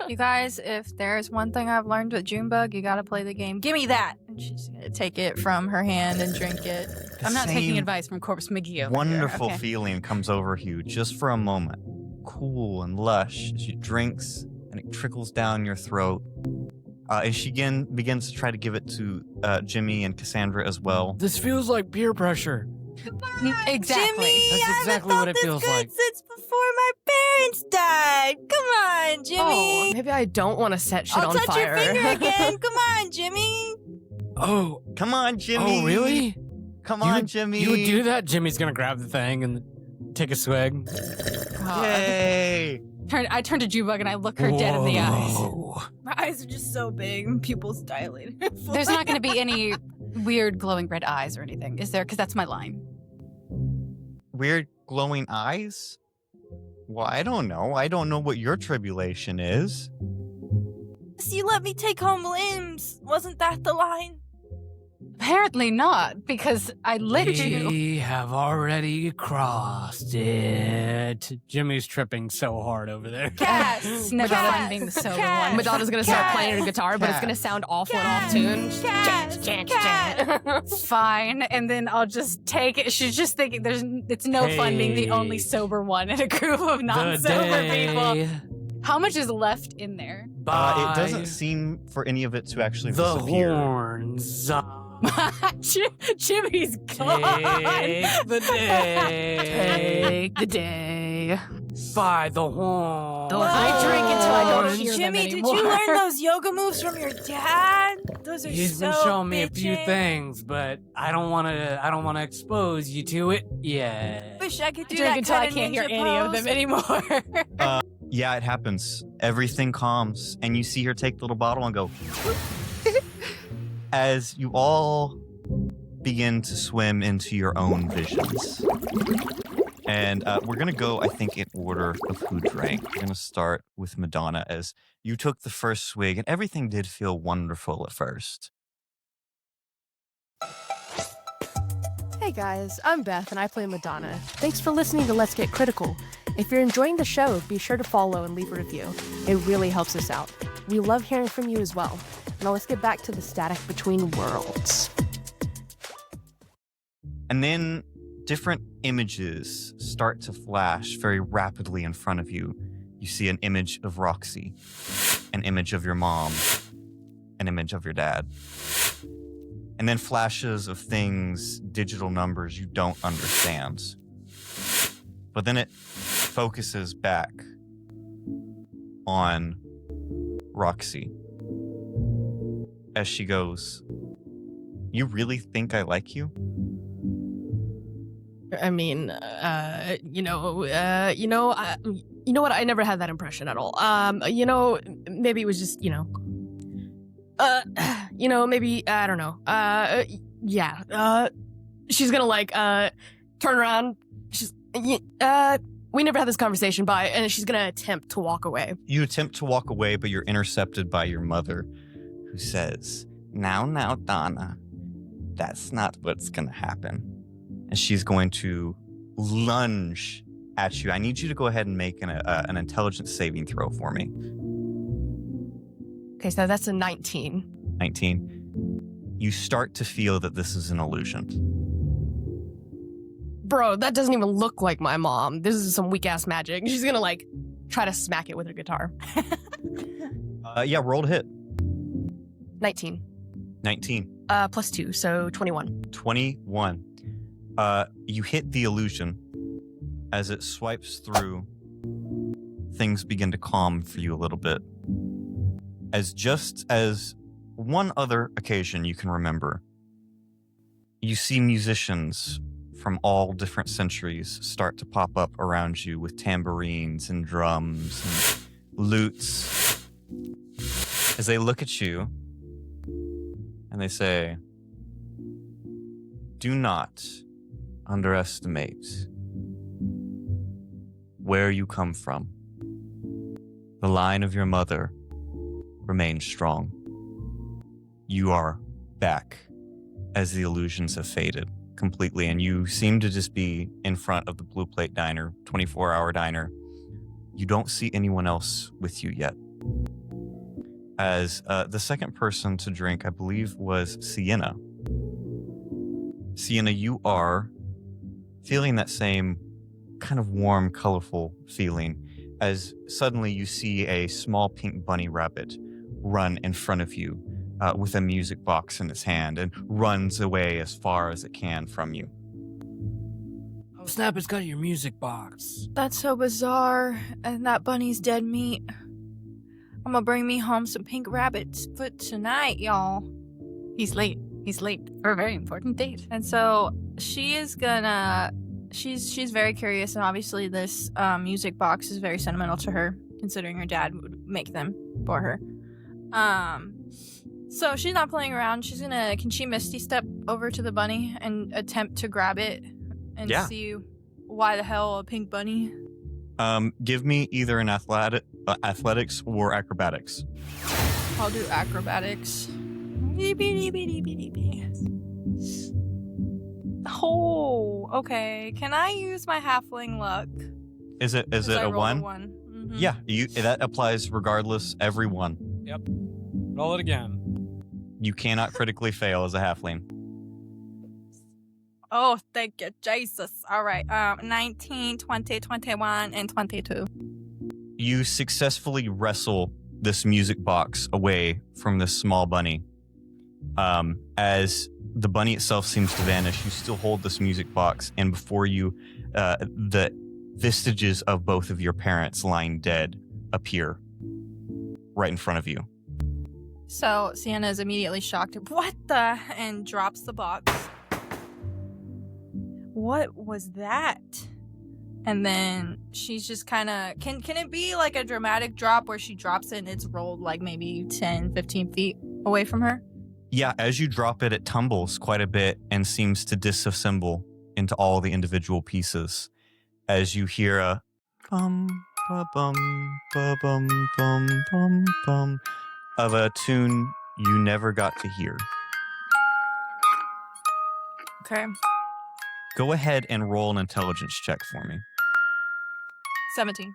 You guys, if there's one thing I've learned with Junebug, you gotta play the game. Give me that! And she's gonna take it from her hand and drink it. The I'm not taking same advice from Corpse McGee over Wonderful here. Okay. feeling comes over you just for a moment. Cool and lush as she drinks and it trickles down your throat. And she again begins to try to give it to Jimmy and Cassandra as well. this feels like peer pressure. Exactly. Jimmy, That's I haven't exactly felt what it this feels good like. since before my parents died. Come on, Jimmy. Oh, maybe I don't want to set shit I'll on touch fire. your finger again. Come on, Jimmy. Oh, Come on, Jimmy. oh, really? Come You on, would- Jimmy. You would do that? Jimmy's gonna grab the thing and take a swig. God. Yay. I turn to Junebug and I look her dead in the eyes. Whoa. My eyes are just so big. Pupils dilated. There's not going to be any weird glowing red eyes or anything, is there? Because that's my line. Weird glowing eyes? Well, I don't know. I don't know what your tribulation is. You let me take home limbs. Wasn't that the line? Apparently not, because I lit you. We have already crossed it. Jimmy's tripping so hard over there. Cass. It's never Cass. fun being the sober Cass. one. Madonna's gonna start Cass. playing her guitar, but it's gonna Cass. sound awful and off Cass. tune. Cass. Fine, and then I'll just take it. She's just thinking it's no fun being the only Hey. sober one in a group of The non-sober people. day How much is left in there? by It doesn't seem for any of it to actually the disappear. horns. Jimmy's gone. Take the day Take the day. by the horns. I drink until I don't hear them Jimmy, did anymore. you learn those yoga moves from your dad? Those are He's so been showing me a few bitchin'. things, but I don't want to expose you to it yet. Wish I could do Drink that until I kinda can't hear ninja any of pose. them anymore. Yeah, it happens. Everything calms, and you see her take the little bottle and go. As you all begin to swim into your own visions. And we're going to go, I think, in order of who drank. We're going to start with Madonna as you took the first swig, and everything did feel wonderful at first. Hey guys, I'm Beth and I play Madonna. Thanks for listening to Let's Get Critical. If you're enjoying the show, be sure to follow and leave a review. It really helps us out. We love hearing from you as well. Now let's get back to the static between worlds. And then different images start to flash very rapidly in front of you. You see an image of Roxy, an image of your mom, an image of your dad. And then flashes of things, digital numbers you don't understand. But then it focuses back on Roxy as she goes, "You really think I like you?" I mean, you know what? I never had that impression at all. Maybe it was just, maybe, I don't know. Yeah. She's gonna turn around. We never had this conversation, bye. And she's gonna attempt to walk away. You attempt to walk away, but you're intercepted by your mother, who says, Now, Donna, that's not what's going to happen. And she's going to lunge at you. I need you to go ahead and make an intelligence saving throw for me. Okay, so that's a 19. 19. You start to feel that this is an illusion. Bro, that doesn't even look like my mom. This is some weak ass magic. She's gonna try to smack it with her guitar. Yeah, roll to hit. 19. 19. Plus 2, so 21. 21. You hit the illusion. As it swipes through, things begin to calm for you a little bit. As just as one other occasion you can remember, you see musicians from all different centuries start to pop up around you with tambourines and drums and lutes. As they look at you and they say, "Do not underestimate where you come from. The line of your mother remains strong. You are back as the illusions have faded. completely, and you seem to just be in front of the Blue Plate Diner, 24-hour diner. You don't see anyone else with you yet. As the second person to drink, I believe, was Sienna. Sienna, you are feeling that same kind of warm, colorful feeling as suddenly you see a small pink bunny rabbit run in front of you with a music box in its hand and runs away as far as it can from you. Oh, snap, it's got your music box. That's so bizarre. And that bunny's dead meat. I'm gonna bring me home some pink rabbit's foot tonight, y'all. He's late. He's late for a very important date. And so she is gonna. She's very curious, and obviously this music box is very sentimental to her, considering her dad would make them for her. So she's not playing around. She's gonna. Can she Misty step over to the bunny and attempt to grab it and see why the hell a pink bunny? Give me either an athletics or acrobatics. I'll do acrobatics. Oh, okay. Can I use my halfling luck? Is it a one? Mm-hmm. Yeah, that applies regardless. Every one. Yep. Roll it again. You cannot critically fail as a halfling. Oh, thank you, Jesus. All right. 19, 20, 21, and 22. You successfully wrestle this music box away from this small bunny. As the bunny itself seems to vanish, you still hold this music box, and before you, the vestiges of both of your parents lying dead appear right in front of you. So Sienna is immediately shocked. What the? And drops the box. What was that? And then she's just kind of... Can it be like a dramatic drop where she drops it and it's rolled like maybe 10, 15 feet away from her? Yeah, as you drop it, it tumbles quite a bit and seems to disassemble into all the individual pieces. As you hear a bum, ba bum, ba bum, bum, bum, bum of a tune you never got to hear. Okay. Go ahead and roll an intelligence check for me. 17.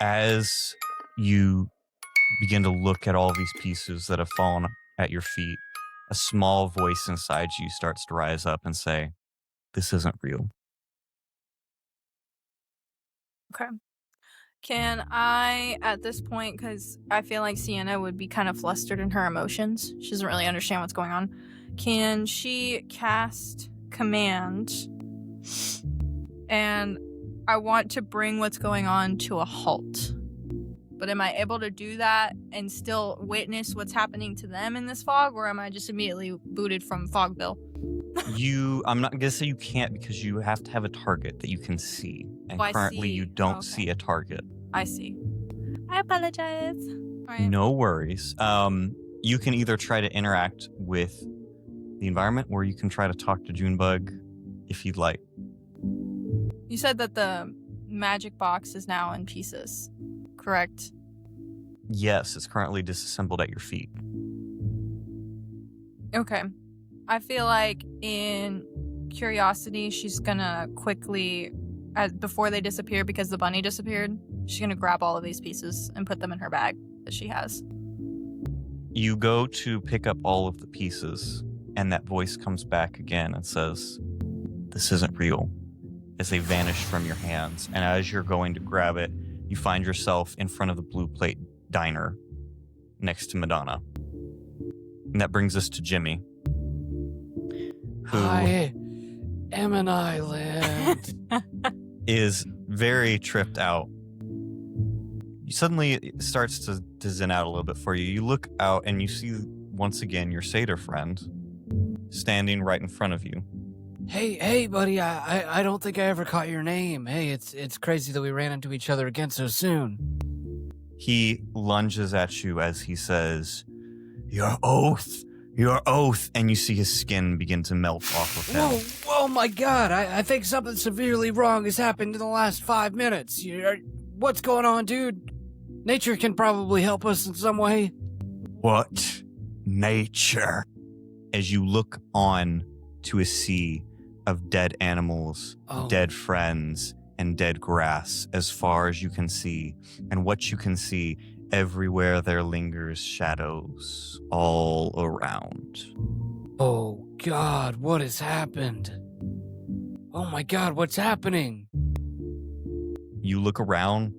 As you begin to look at all these pieces that have fallen at your feet, a small voice inside you starts to rise up and say, "This isn't real." Okay. Can I, at this point, because I feel like Sienna would be kind of flustered in her emotions. She doesn't really understand what's going on. Can she cast command? And I want to bring what's going on to a halt. But am I able to do that and still witness what's happening to them in this fog, or am I just immediately booted from Fogville? I'm not going to say you can't, because you have to have a target that you can see. And I currently see. you don't Okay. see a target. I see. I apologize. All right. No worries. You can either try to interact with the environment, or you can try to talk to Junebug if you'd like. You said that the magic box is now in pieces, correct? Yes, it's currently disassembled at your feet. Okay. I feel like in curiosity, she's gonna quickly, before they disappear, because the bunny disappeared, she's gonna grab all of these pieces and put them in her bag that she has. You go to pick up all of the pieces, and that voice comes back again and says, "This isn't real," as they vanish from your hands. And as you're going to grab it, you find yourself in front of the Blue Plate Diner next to Madonna. And that brings us to Jimmy, who I am an island. is very tripped out. Suddenly, it starts to zen out a little bit for you. You look out and you see once again your satyr friend standing right in front of you. Hey, buddy, I don't think I ever caught your name. Hey, it's crazy that we ran into each other again so soon. He lunges at you as he says, Your oath, and you see his skin begin to melt off of him. Whoa, my God, I think something severely wrong has happened in the last 5 minutes. What's going on, dude? Nature can probably help us in some way. What nature? As you look on to a sea of dead animals, Oh. dead friends, and dead grass as far as you can see. And what you can see, everywhere there lingers shadows all around. Oh, God, what has happened? Oh, my God, what's happening? You look around,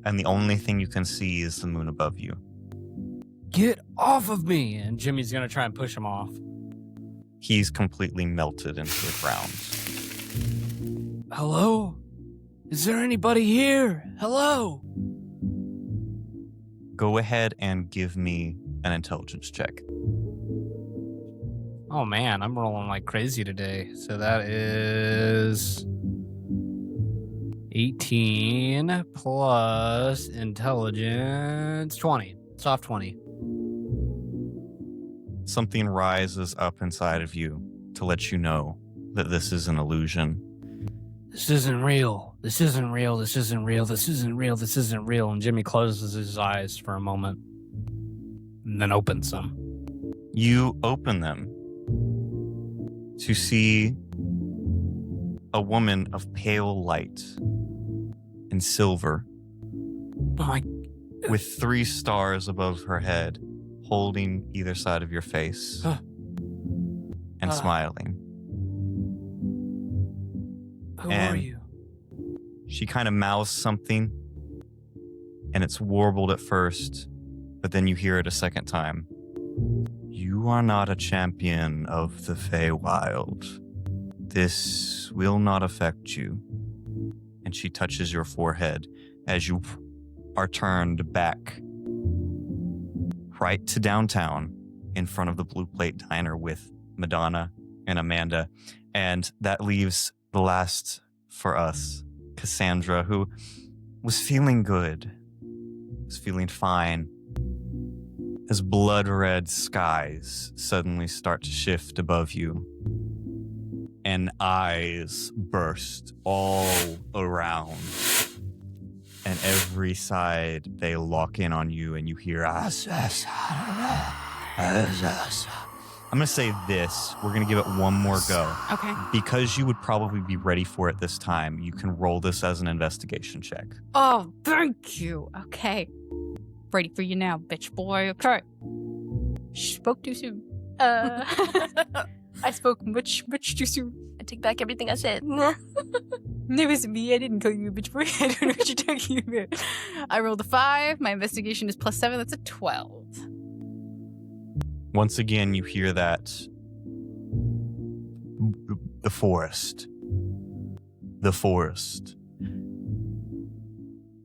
and the only thing you can see is the moon above you. Get off of me! And Jimmy's gonna try and push him off. He's completely melted into the ground. Hello? Is there anybody here? Hello? Go ahead and give me an intelligence check. Oh man, I'm rolling like crazy today. So that is 18 plus intelligence 20. Soft 20. Something rises up inside of you to let you know that this is an illusion. This isn't real. This isn't real. This isn't real. This isn't real. This isn't real. And Jimmy closes his eyes for a moment and then opens them. You open them to see a woman of pale light and silver Oh my. with 3 stars above her head, holding either side of your face Huh. and smiling. Who And- are you? She kind of mouths something, and it's warbled at first, but then you hear it a second time. You are not a champion of the Feywild. This will not affect you. And she touches your forehead as you are turned back right to downtown in front of the Blue Plate Diner with Madonna and Amanda. And that leaves the last for us, Cassandra, who was feeling good, was feeling fine, as blood-red skies suddenly start to shift above you, and eyes burst all around, and every side they lock in on you, and you hear, I'm going to say this. We're going to give it one more go. Okay. Because you would probably be ready for it this time, you can roll this as an investigation check. Oh, thank you. Okay. Ready for you now, bitch boy. Okay. Spoke too soon. I spoke much too soon. I take back everything I said. It was me. I didn't call you a bitch boy. I don't know what you're talking about. I rolled a 5. My investigation is +7. That's a 12. Once again, you hear that. The forest. The forest.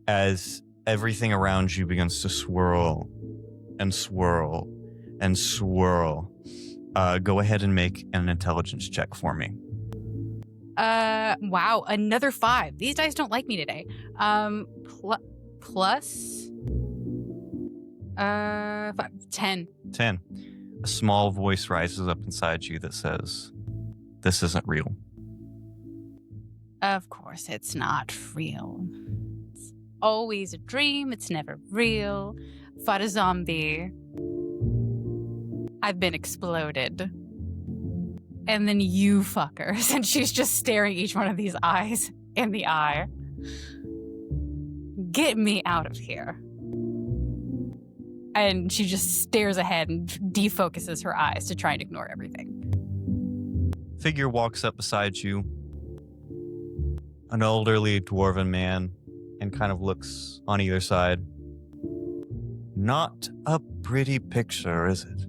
As everything around you begins to swirl and swirl and swirl. Go ahead and make an intelligence check for me. Wow, another 5. These dice don't like me today. Plus 5, 10. 10. A small voice rises up inside you that says, "This isn't real." Of course, it's not real. It's always a dream. It's never real. Fought a zombie. I've been exploded. And then you fuckers. And she's just staring each one of these eyes in the eye. Get me out of here. And she just stares ahead and defocuses her eyes to try and ignore everything. Figure walks up beside you. An elderly dwarven man, and kind of looks on either side. Not a pretty picture, is it?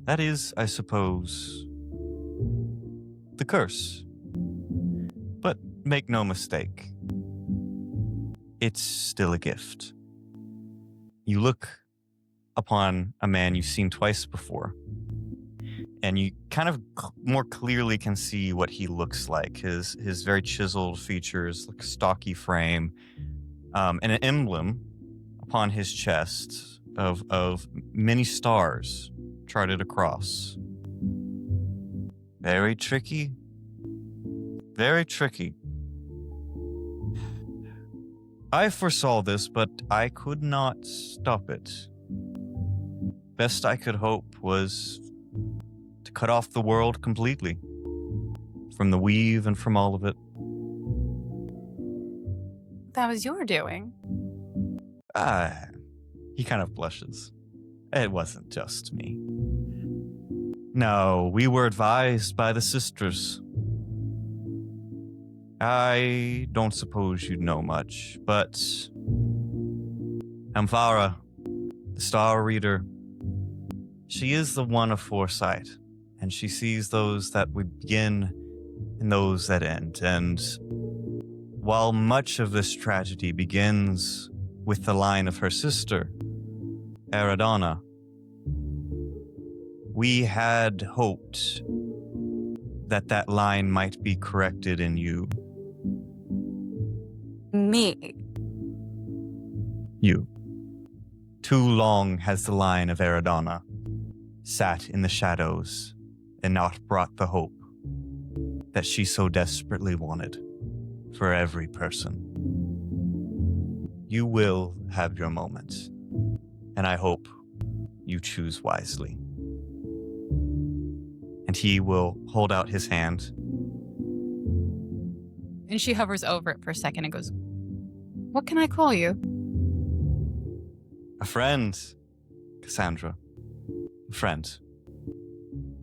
That is, I suppose, the curse. But make no mistake, it's still a gift. You look upon a man you've seen twice before, and you kind of more clearly can see what he looks like. His very chiseled features, like a stocky frame, and an emblem upon his chest of many stars charted across. Very tricky. Very tricky. I foresaw this, but I could not stop it. best I could hope was to cut off the world completely. From the weave and from all of it. That was your doing. He kind of blushes. It wasn't just me. No, we were advised by the sisters. I don't suppose you'd know much, but Amphara, the Star Reader, she is the one of foresight, and she sees those that would begin and those that end. And while much of this tragedy begins with the line of her sister, Aradana, we had hoped that that line might be corrected in you. Me. You. Too long has the line of Aradana sat in the shadows and not brought the hope that she so desperately wanted for every person. You will have your moments, and I hope you choose wisely. And he will hold out his hand. And she hovers over it for a second and goes, "What can I call you?" A friend, Cassandra. A friend.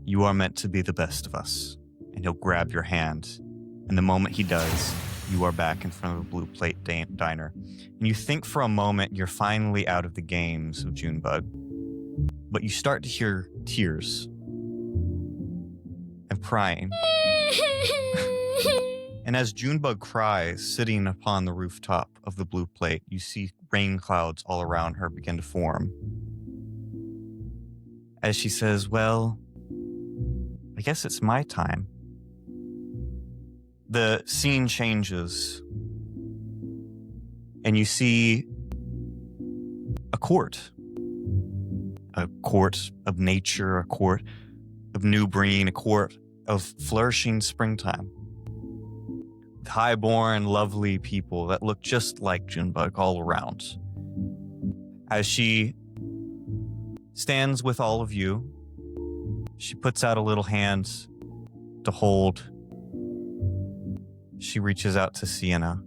You are meant to be the best of us. And he'll grab your hand. And the moment he does, you are back in front of the Blue Plate Diner. And you think for a moment you're finally out of the games of Junebug. But you start to hear tears. And crying. And as Junebug cries, sitting upon the rooftop of the Blue Plate, you see rain clouds all around her begin to form. As she says, well, I guess it's my time. The scene changes. And you see a court. A court of nature, a court of new breed, a court of flourishing springtime. With high-born, lovely people that look just like Junebug all around. As she stands with all of you, she puts out a little hand to hold. She reaches out to Sienna.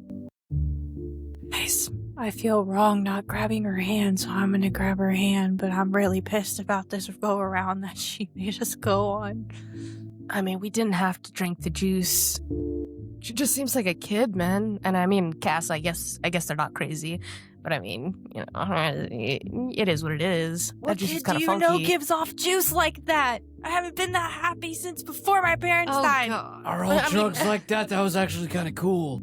I feel wrong not grabbing her hand, so I'm gonna grab her hand, but I'm really pissed about this go around that she made us go on. I mean, we didn't have to drink the juice. She just seems like a kid, man. And I mean, Cass, I guess they're not crazy. But I mean, you know, it is what it is. What That juice is kid kind do of you funky. know gives off juice like that? I haven't been that happy since before my parents died. God. Are all I mean- drugs like that? That was actually kind of cool.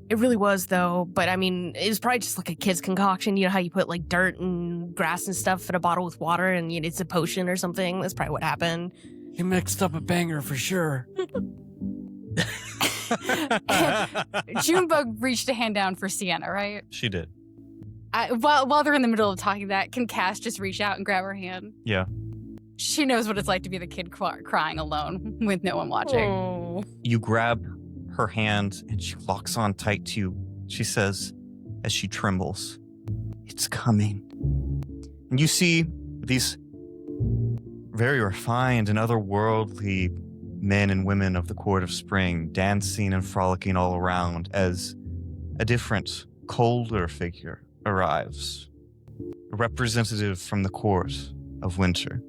It really was, though. But I mean, it was probably just like a kid's concoction. You know how you put like dirt and grass and stuff in a bottle with water and it's a potion or something? That's probably what happened. He mixed up a banger for sure. Junebug reached a hand down for Sienna, right? She did. While they're in the middle of talking that, can Cass just reach out and grab her hand? Yeah. She knows what it's like to be the kid crying alone with no one watching. Oh. You grab her hand and she locks on tight to you. She says, as she trembles, "It's coming." And you see these very refined and otherworldly men and women of the Court of Spring dancing and frolicking all around as a different, colder figure arrives. A representative from the Court of Winter.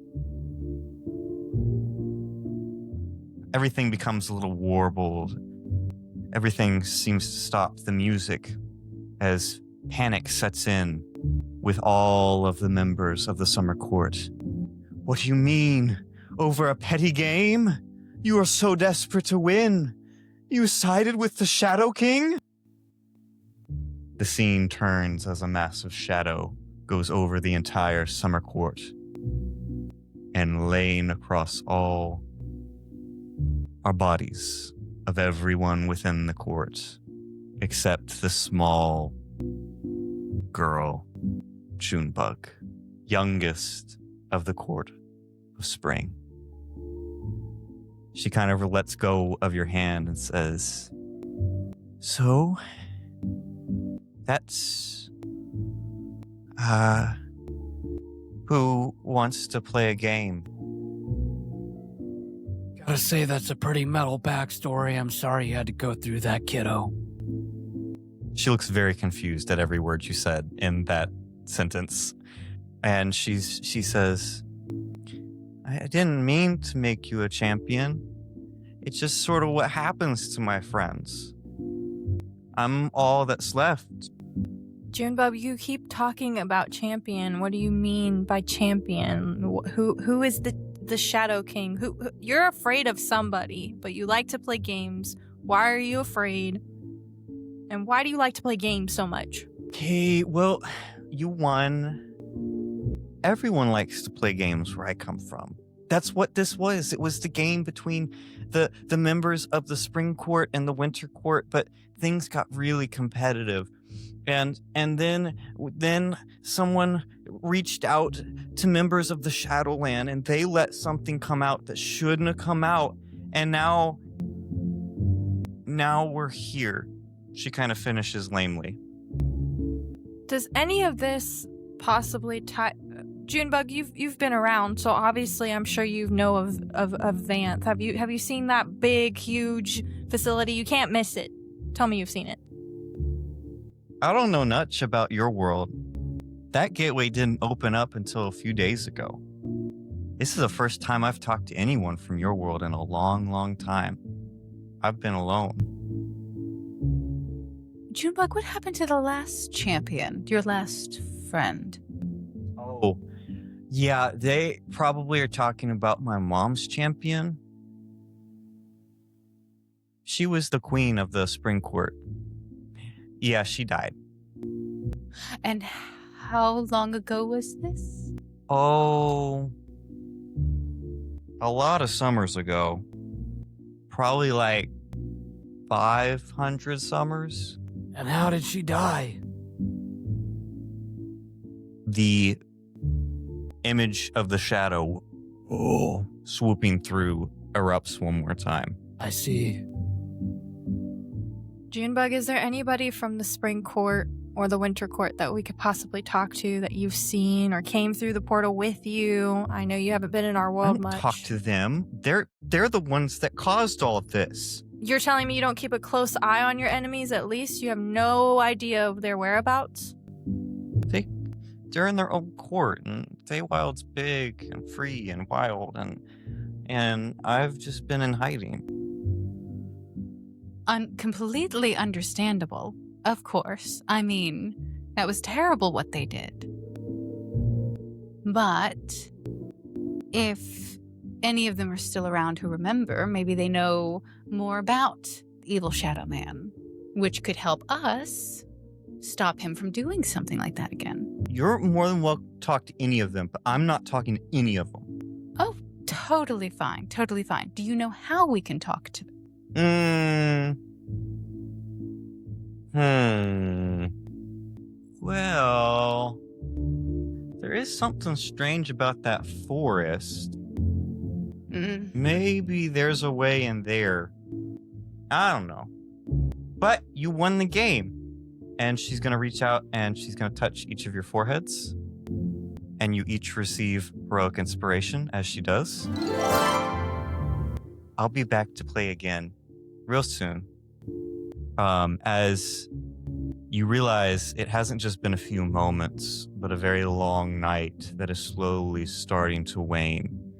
Everything becomes a little warbled. Everything seems to stop. The music as panic sets in with all of the members of the Summer Court. What do you mean? Over a petty game? You are so desperate to win. You sided with the Shadow King? The scene turns as a massive shadow goes over the entire Summer Court and laying across all are bodies of everyone within the court, except the small girl, Junebug, youngest of the Court of Spring. She kind of lets go of your hand and says, "So, Who wants to play a game? Gotta say, that's a pretty metal backstory. I'm sorry you had to go through that, kiddo. She looks very confused at every word you said in that sentence. And she says, I didn't mean to make you a champion. It's just sort of what happens to my friends. I'm all that's left. Junebug, you keep talking about champion. What do you mean by champion? Who is the Shadow King? Who you're afraid of somebody, but you like to play games. Why are you afraid? And why do you like to play games so much? Okay, well, you won. Everyone likes to play games where I come from. That's what this was. It was the game between the members of the Spring Court and the Winter Court, but things got really competitive. And then someone reached out to members of the Shadowland, and they let something come out that shouldn't have come out. And now we're here. She kind of finishes lamely. Does any of this possibly tie? Junebug, you've been around, so obviously I'm sure you know of Vanth. Have you seen that big, huge facility? You can't miss it. Tell me you've seen it. I don't know much about your world. That gateway didn't open up until a few days ago. This is the first time I've talked to anyone from your world in a long, long time. I've been alone. Junebug, what happened to the last champion? Your last friend? Oh, yeah, they probably are talking about my mom's champion. She was the queen of the Spring Court. Yeah, she died. And how long ago was this? Oh, a lot of summers ago. Probably like 500 summers. And how did she die? The image of the shadow swooping through erupts one more time. I see. Junebug, is there anybody from the Spring Court or the Winter Court that we could possibly talk to that you've seen or came through the portal with you? I know you haven't been in our I world don't much. talk to them. They're the ones that caused all of this. You're telling me you don't keep a close eye on your enemies at least? You have no idea of their whereabouts? They're in their own court, and Feywild's big and free and wild, and I've just been in hiding. Completely understandable, of course. I mean, that was terrible what they did. But if any of them are still around who remember, maybe they know more about the evil Shadow Man, which could help us stop him from doing something like that again. You're more than welcome to talk to any of them, but I'm not talking to any of them. Oh, totally fine. Totally fine. Do you know how we can talk to them? Well, there is something strange about that forest. Maybe there's a way in there. I don't know. But you won the game. And she's going to reach out and she's going to touch each of your foreheads. And you each receive heroic inspiration as she does. I'll be back to play again real soon. As you realize it hasn't just been a few moments, but a very long night that is slowly starting to wane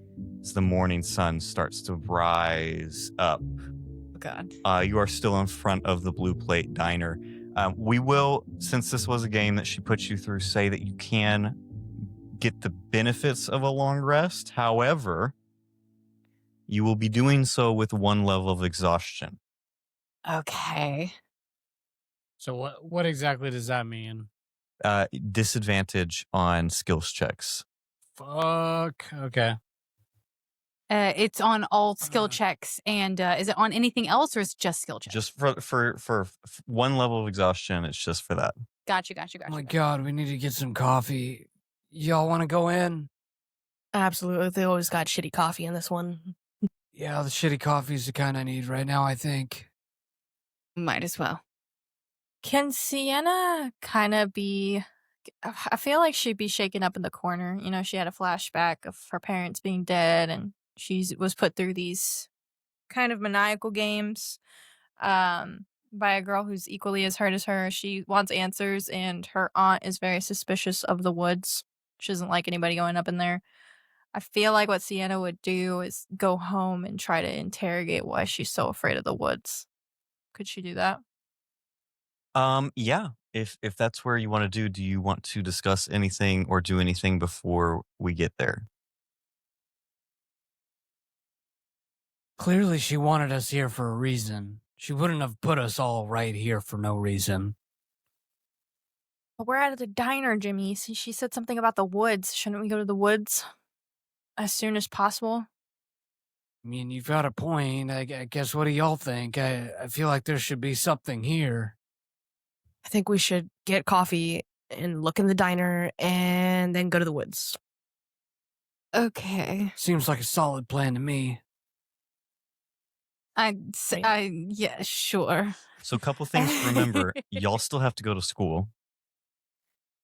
as the morning sun starts to rise up. Oh, God. You are still in front of the Blue Plate Diner. We will, since this was a game that she put you through, say that you can get the benefits of a long rest. However, you will be doing so with one level of exhaustion. Okay. So what exactly does that mean? Disadvantage on skills checks. Fuck. Okay. It's on all skill checks, and is it on anything else, or is it just skill checks? Just for one level of exhaustion, it's just for that. Gotcha. Oh my God, we need to get some coffee. Y'all want to go in? Absolutely. They always got shitty coffee in this one. Yeah, the shitty coffee's the kind I need right now, I think. Might as well. Can Sienna kind of be I feel like she'd be shaken up in the corner. You know, she had a flashback of her parents being dead, and she was put through these kind of maniacal games by a girl who's equally as hurt as her. She wants answers, and her aunt is very suspicious of the woods. She doesn't like anybody going up in there. I feel like what Sienna would do is go home and try to interrogate why she's so afraid of the woods. Could she do that? Yeah. If that's where you want to do you want to discuss anything or do anything before we get there? Clearly, she wanted us here for a reason. She wouldn't have put us all right here for no reason. But we're at the diner, Jimmy. See, she said something about the woods. Shouldn't we go to the woods as soon as possible? I mean, you've got a point. I guess, what do y'all think? I feel like there should be something here. I think we should get coffee and look in the diner and then go to the woods. Okay. Seems like a solid plan to me. Yeah, sure. So a couple things to remember. Y'all still have to go to school.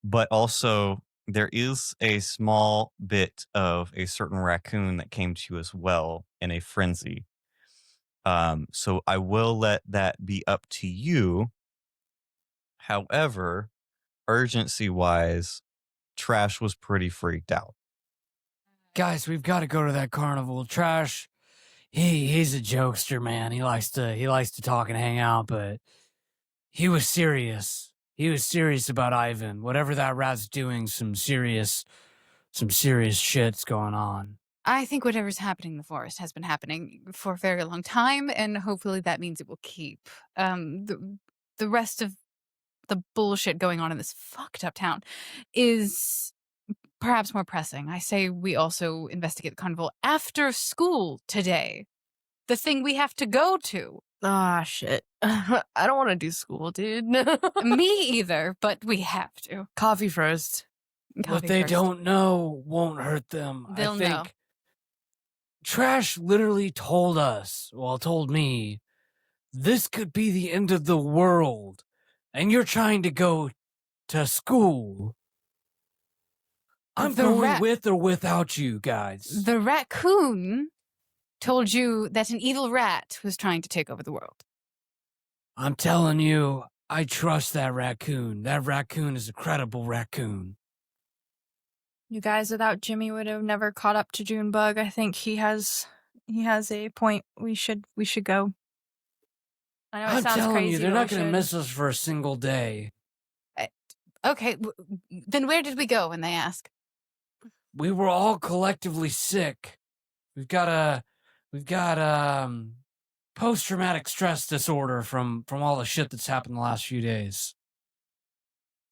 But also, there is a small bit of a certain raccoon that came to you as well in a frenzy. So I will let that be up to you. However, urgency-wise, Trash was pretty freaked out. Guys, we've got to go to that carnival. Trash, he's a jokester, man. He likes to talk and hang out, but he was serious. He was serious about Ivan. Whatever that rat's doing, some serious shit's going on. I think whatever's happening in the forest has been happening for a very long time, and hopefully that means it will keep. The rest of the bullshit going on in this fucked up town is perhaps more pressing. I say we also investigate the carnival after school today. The thing we have to go to. Ah, shit. I don't want to do school, dude. Me either, but we have to. Coffee first. What they don't know won't hurt them. They'll I think know. Trash literally told me, this could be the end of the world, and you're trying to go to school. I'm going with or without you guys. The raccoon told you that an evil rat was trying to take over the world. I'm telling you, I trust that raccoon. That raccoon is a credible raccoon. You guys, without Jimmy, would have never caught up to Junebug. I think he has a point. We should go. I know it I'm sounds telling crazy. you, they're but not we going to should. miss us for a single day. Okay, then where did we go when they ask? We were all collectively sick. We've got post-traumatic stress disorder from all the shit that's happened the last few days.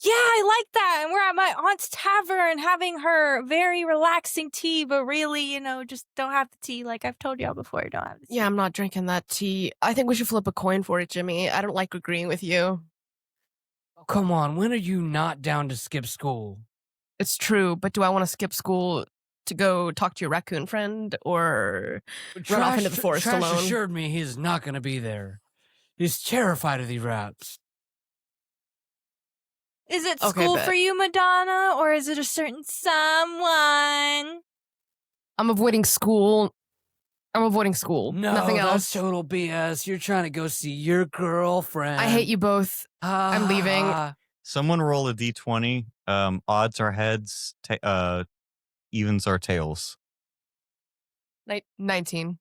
Yeah, I like that. And we're at my aunt's tavern having her very relaxing tea, but really, just don't have the tea. Like I've told y'all before, don't have the tea. Yeah, I'm not drinking that tea. I think we should flip a coin for it, Jimmy. I don't like agreeing with you. Oh, come on, when are you not down to skip school? It's true, but do I want to skip school to go talk to your raccoon friend or run off into the forest Trash alone? assured me he's not going to be there. He's terrified of these rats. Is it Okay, school bet. for you, Madonna, or is it a certain someone? I'm avoiding school. No, Nothing else. that's total BS. You're trying to go see your girlfriend. I hate you both. I'm leaving. Someone roll a d20. Odds are heads. Evens are tails. 19.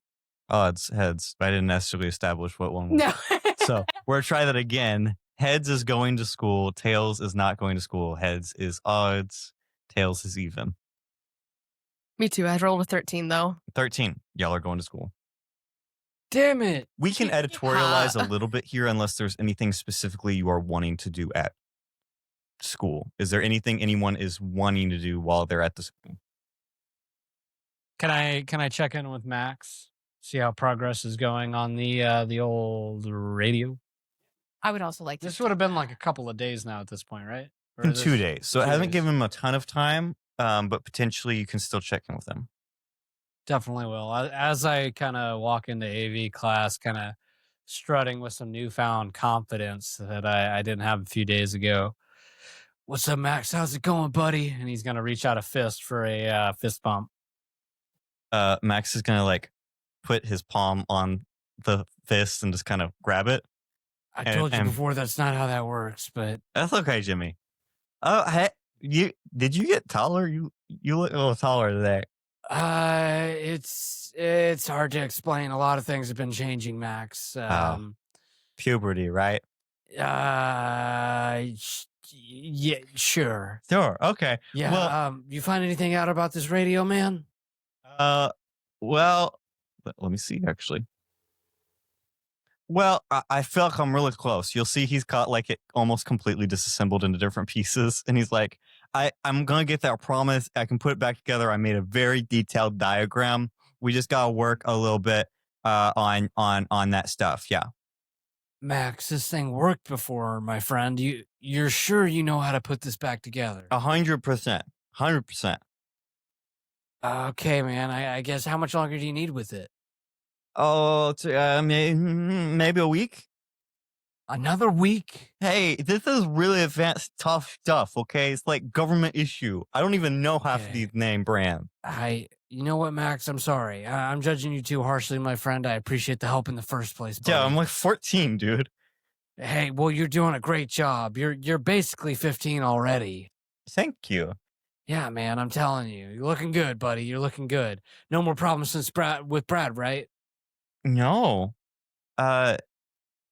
Odds, heads. I didn't necessarily establish what one was. No. So we're going to try that again. Heads is going to school. Tails is not going to school. Heads is odds. Tails is even. Me too. I rolled a 13, though. 13. Y'all are going to school. Damn it. We can editorialize a little bit here unless there's anything specifically you are wanting to do at school. Is there anything anyone is wanting to do while they're at the school? Can I check in with Max? See how progress is going on the old radio? I would also like to. This would have been like a couple of days now at this point, right? Or In is 2 this- days. So I 2 haven't days. given him a ton of time, but potentially you can still check in with him. Definitely will. As I kind of walk into AV class, kind of strutting with some newfound confidence that I didn't have a few days ago. What's up, Max? How's it going, buddy? And he's gonna reach out a fist for a fist bump. Max is gonna like put his palm on the fist and just kind of grab it. I And- told you and- before that's not how that works, but That's okay, Jimmy. Oh, hey, did you get taller? You look a little taller today. it's hard to explain. A lot of things have been changing, Max. Puberty, right? Yeah, sure. Sure. Okay. Yeah. Well- You find anything out about this radio man? Well, let me see. Actually, well, I feel like I'm really close. You'll see he's got like it almost completely disassembled into different pieces, and he's like, I'm gonna get that. I promise. I can put it back together. I made a very detailed diagram. We just gotta work a little bit on that stuff. Yeah. Max, this thing worked before, my friend. You're sure you know how to put this back together? 100%. 100%. Okay, man. I guess how much longer do you need with it? Oh, maybe a week. Another week? Hey, this is really advanced, tough stuff. Okay, it's like government issue. I don't even know half of Okay. these name brand. You know what, Max? I'm sorry. I'm judging you too harshly, my friend. I appreciate the help in the first place. Yeah, buddy. I'm like 14, dude. Hey, well, you're doing a great job. You're basically 15 already. Thank you. Yeah, man. I'm telling you, you're looking good, buddy. You're looking good. No more problems since with Brad, right? No,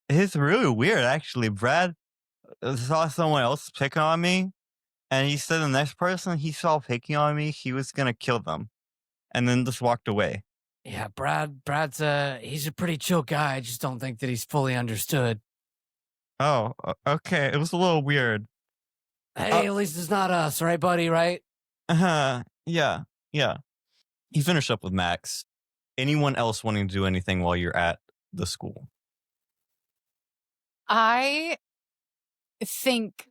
it's really weird actually. Brad saw someone else picking on me, and he said the next person he saw picking on me, he was gonna kill them, and then just walked away. Yeah, Brad's he's a pretty chill guy. I just don't think that he's fully understood. Oh, okay. It was a little weird. Hey, at least it's not us, right, buddy? Right? Yeah. You finish up with Max. Anyone else wanting to do anything while you're at the school? I think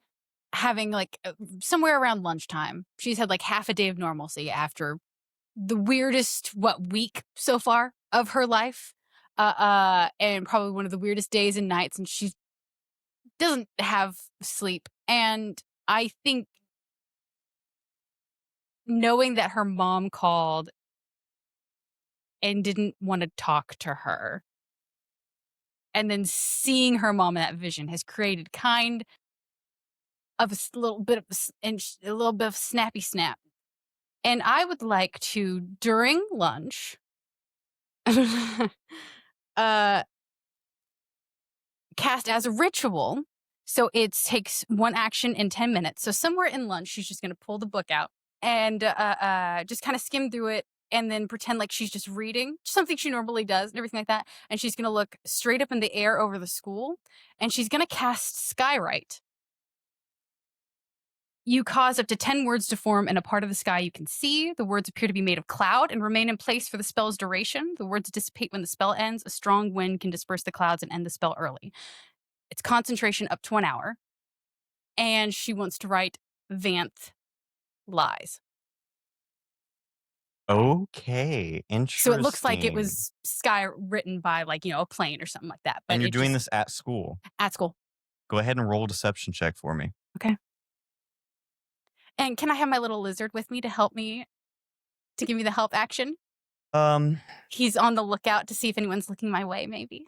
having like somewhere around lunchtime, she's had like half a day of normalcy after the weirdest week so far of her life, and probably one of the weirdest days and nights, and she doesn't have sleep. And I think knowing that her mom called and didn't want to talk to her, and then seeing her mom in that vision has created kind of a little bit of snappy snap. And I would like to, during lunch, cast as a ritual. So it takes one action in 10 minutes. So somewhere in lunch, she's just going to pull the book out and just kind of skim through it and then pretend like she's just reading, something she normally does and everything like that. And she's going to look straight up in the air over the school, and she's going to cast Skywrite. You cause up to 10 words to form in a part of the sky you can see. The words appear to be made of cloud and remain in place for the spell's duration. The words dissipate when the spell ends. A strong wind can disperse the clouds and end the spell early. It's concentration up to an hour. And she wants to write Vanth lies. Okay, interesting. So it looks like it was sky written by a plane or something like that. But And you're it doing just- this at school. at school. Go ahead and roll a deception check for me. And can I have my little lizard with me to help me, to give me the help action? He's on the lookout to see if anyone's looking my way, maybe.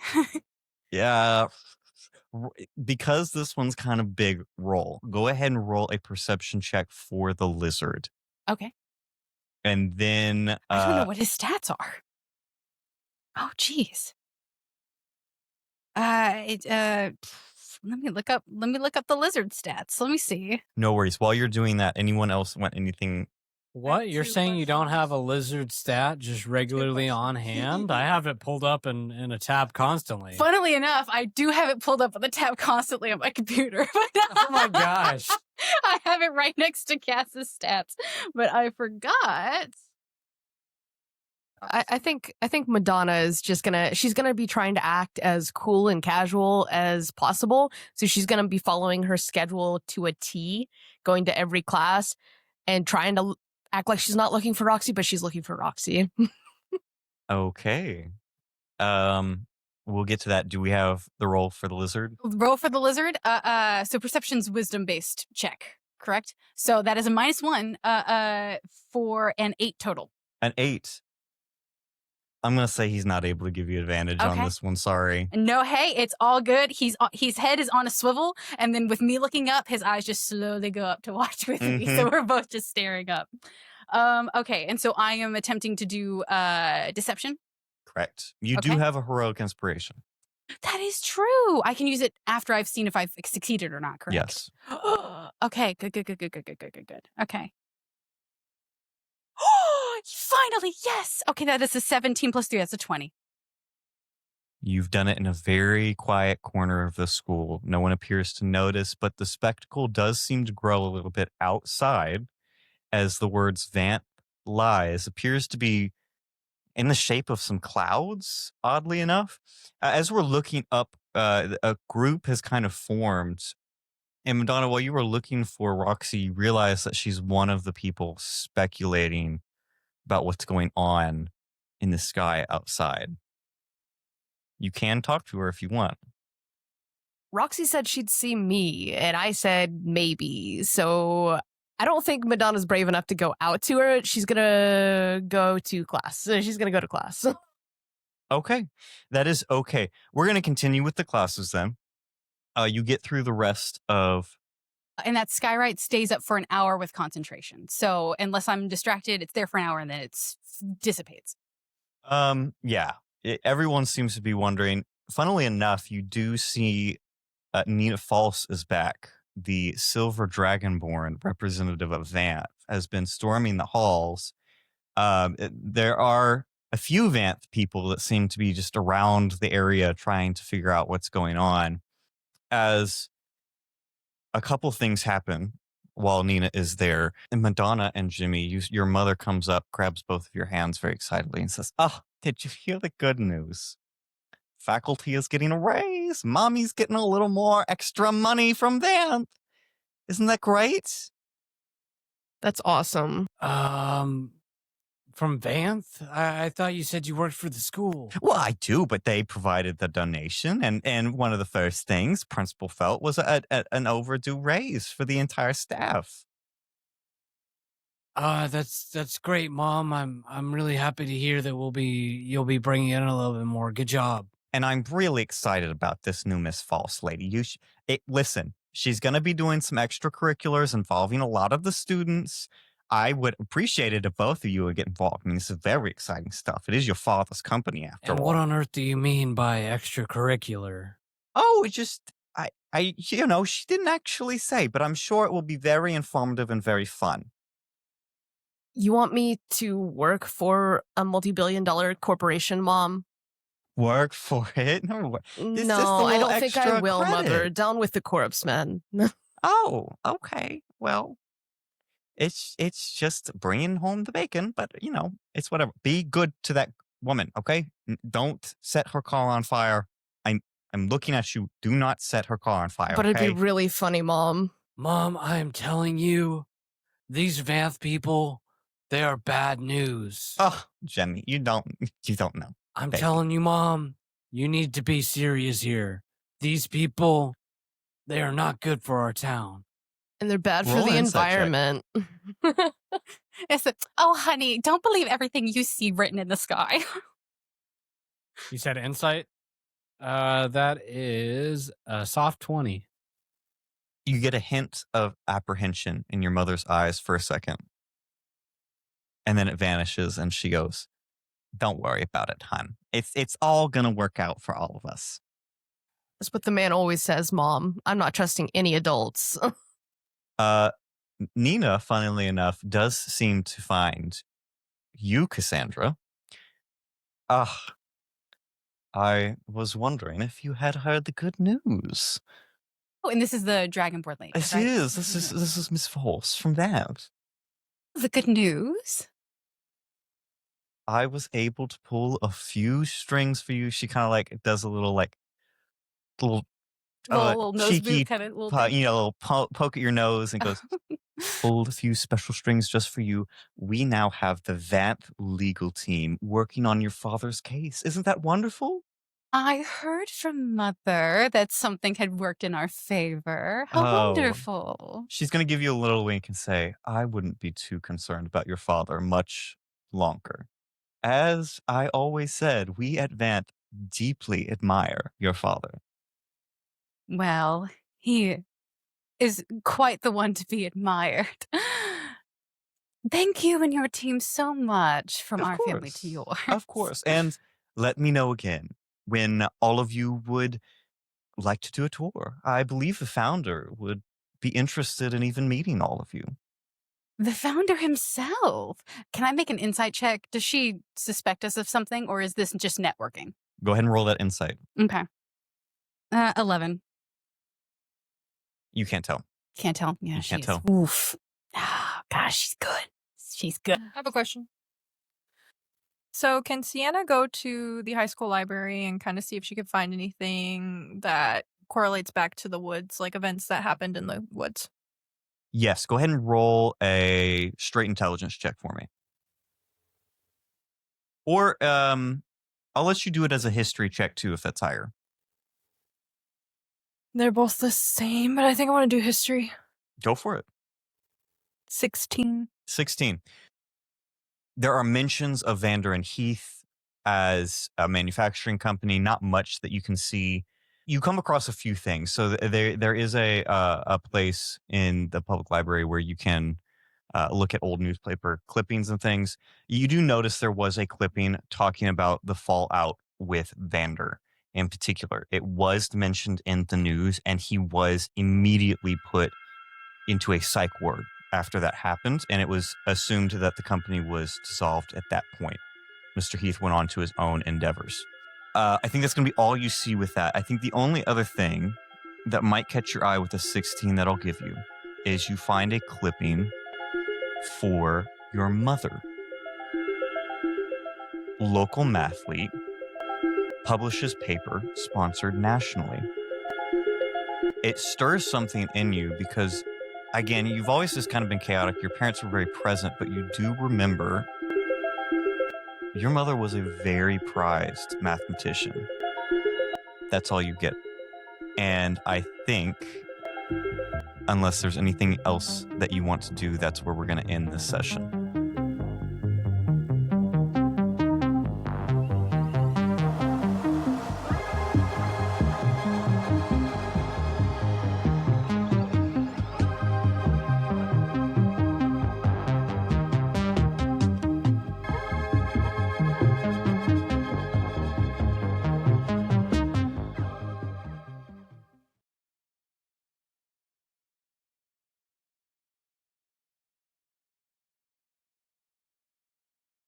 Yeah. Because this one's kind of big, roll. Go ahead and roll a perception check for the lizard. Okay. And then I don't know what his stats are. Oh, geez. Let me look up the lizard stats. Let me see. no worries. While you're doing that, anyone else want anything? What? You're two saying you don't have a questions. lizard stat just regularly on hand? I have it pulled up in a tab constantly. Funnily enough, I do have it pulled up on the tab constantly on my computer. Oh my gosh. I have it right next to Cass's stats, but I forgot. I think Madonna is just she's gonna be trying to act as cool and casual as possible. So she's gonna be following her schedule to a T, going to every class and trying to act like she's not looking for Roxy, but she's looking for Roxy. Okay. We'll get to that. Do we have the roll for the lizard? Roll for the lizard. So perception's wisdom based check. correct? So that is a -1 for an 8 total. An 8. I'm going to say he's not able to give you advantage on Okay. this one. Sorry. No, hey, it's all good. His head is on a swivel, and then with me looking up, his eyes just slowly go up to watch with me. So we're both just staring up. Okay, and so I am attempting to do deception. Correct. You do Okay. have a heroic inspiration. That is true. I can use it after I've seen if I've succeeded or not, correct? Yes. Okay, good. Okay. Finally, yes. Okay, that is a 17 plus 3. That's a 20. You've done it in a very quiet corner of the school. No one appears to notice, but the spectacle does seem to grow a little bit outside as the words Vant lies appears to be in the shape of some clouds, oddly enough. As we're looking up, a group has kind of formed. And Madonna, while you were looking for Roxy, you realize that she's one of the people speculating about what's going on in the sky outside. You can talk to her if you want. Roxy said she'd see me, and I said maybe. So I don't think Madonna's brave enough to go out to her. She's gonna go to class. She's gonna go to class. Okay, that is okay. We're going to continue with the classes then. You get through the rest of... And that skyrite stays up for an hour with concentration. So unless I'm distracted, it's there for an hour and then it dissipates. Yeah. Everyone seems to be wondering. Funnily enough, you do see Nina False is back. The Silver Dragonborn representative of Vant has been storming the halls. There are a few Vant people that seem to be just around the area trying to figure out what's going on. As a couple things happen while Nina is there, and Madonna and Jimmy, your mother comes up, grabs both of your hands very excitedly and says, "Oh, did you hear the good news? Faculty is getting a raise. Mommy's getting a little more extra money from Vant. Isn't that great?" That's awesome. From Vanth? I thought you said you worked for the school. Well, I do, but they provided the donation, and one of the first things Principal felt was an overdue raise for the entire staff. That's great, Mom. I'm really happy to hear that you'll be bringing in a little bit more. Good job. And I'm really excited about this new Miss False lady. Listen, she's going to be doing some extracurriculars involving a lot of the students. I would appreciate it if both of you would get involved. I mean, this is very exciting stuff. It is your father's company, after And all. what on earth do you mean by extracurricular? Oh, it just, she didn't actually say, but I'm sure it will be very informative and very fun. You want me to work for a multi-billion-dollar corporation, Mom? Work for it? No, it's just a No, I little don't think I extra will, credit. Mother. Down with the corpse, man. Oh, okay. Well, it's just bringing home the bacon, but it's whatever. Be good to that woman, okay? Don't set her car on fire. I'm looking at you. Do not set her car on fire. But okay? it'd be really funny, Mom. Mom, I'm telling you, these Vanth people, they are bad news. Oh, Jenny, you don't know. I'm baby. telling you, Mom, you need to be serious here. These people, they are not good for our town. And they're bad Roll for the an insight check. environment. Oh, honey, don't believe everything you see written in the sky. You said insight? That is a soft 20. You get a hint of apprehension in your mother's eyes for a second. And then it vanishes and she goes, "Don't worry about it, hon. It's all going to work out for all of us." That's what the man always says, Mom. I'm not trusting any adults. Nina, funnily enough, does seem to find you, Cassandra. I was wondering if you had heard the good news. Oh, and this is the Dragonborn lady. This right? is. This is Miss False from that. The good news. I was able to pull a few strings for you. She kind of does a little Little nose cheeky, boot kind of little thing. little poke at your nose and goes, "Pulled a few special strings just for you. We now have the Vant legal team working on your father's case. Isn't that wonderful?" I heard from Mother that something had worked in our favor. How Oh. wonderful. She's going to give you a little wink and say, I wouldn't be too concerned about your father much longer. As I always said, we at Vant deeply admire your father. Well, he is quite the one to be admired. Thank you and your team so much from our family to yours. Of course. And let me know again when all of you would like to do a tour. I believe the founder would be interested in even meeting all of you. The founder himself. Can I make an insight check? Does she suspect us of something, or is this just networking? Go ahead and roll that insight. Okay. 11. You can't tell. Can't tell. Yeah, You can't she's tell. Oof. Oh, gosh, she's good. She's good. I have a question. So, can Sienna go to the high school library and kind of see if she could find anything that correlates back to the woods, like events that happened in the woods? Yes, go ahead and roll a straight intelligence check for me. Or I'll let you do it as a history check too if that's higher. They're both the same, but I think I want to do history. Go for it. 16. 16. There are mentions of Vander and Heath as a manufacturing company, not much that you can see. You come across a few things. So there is a place in the public library where you can look at old newspaper clippings and things. You do notice there was a clipping talking about the fallout with Vander in particular. It was mentioned in the news, and he was immediately put into a psych ward after that happened, and it was assumed that the company was dissolved at that point. Mr. Heath went on to his own endeavors. I think that's going to be all you see with that. I think the only other thing that might catch your eye with a 16 that I'll give you is you find a clipping for your mother. Local mathlete, publishes paper sponsored nationally. It stirs something in you because, again, you've always just kind of been chaotic. Your parents were very present, but you do remember your mother was a very prized mathematician. That's all you get. And I think, unless there's anything else that you want to do, that's where we're going to end this session.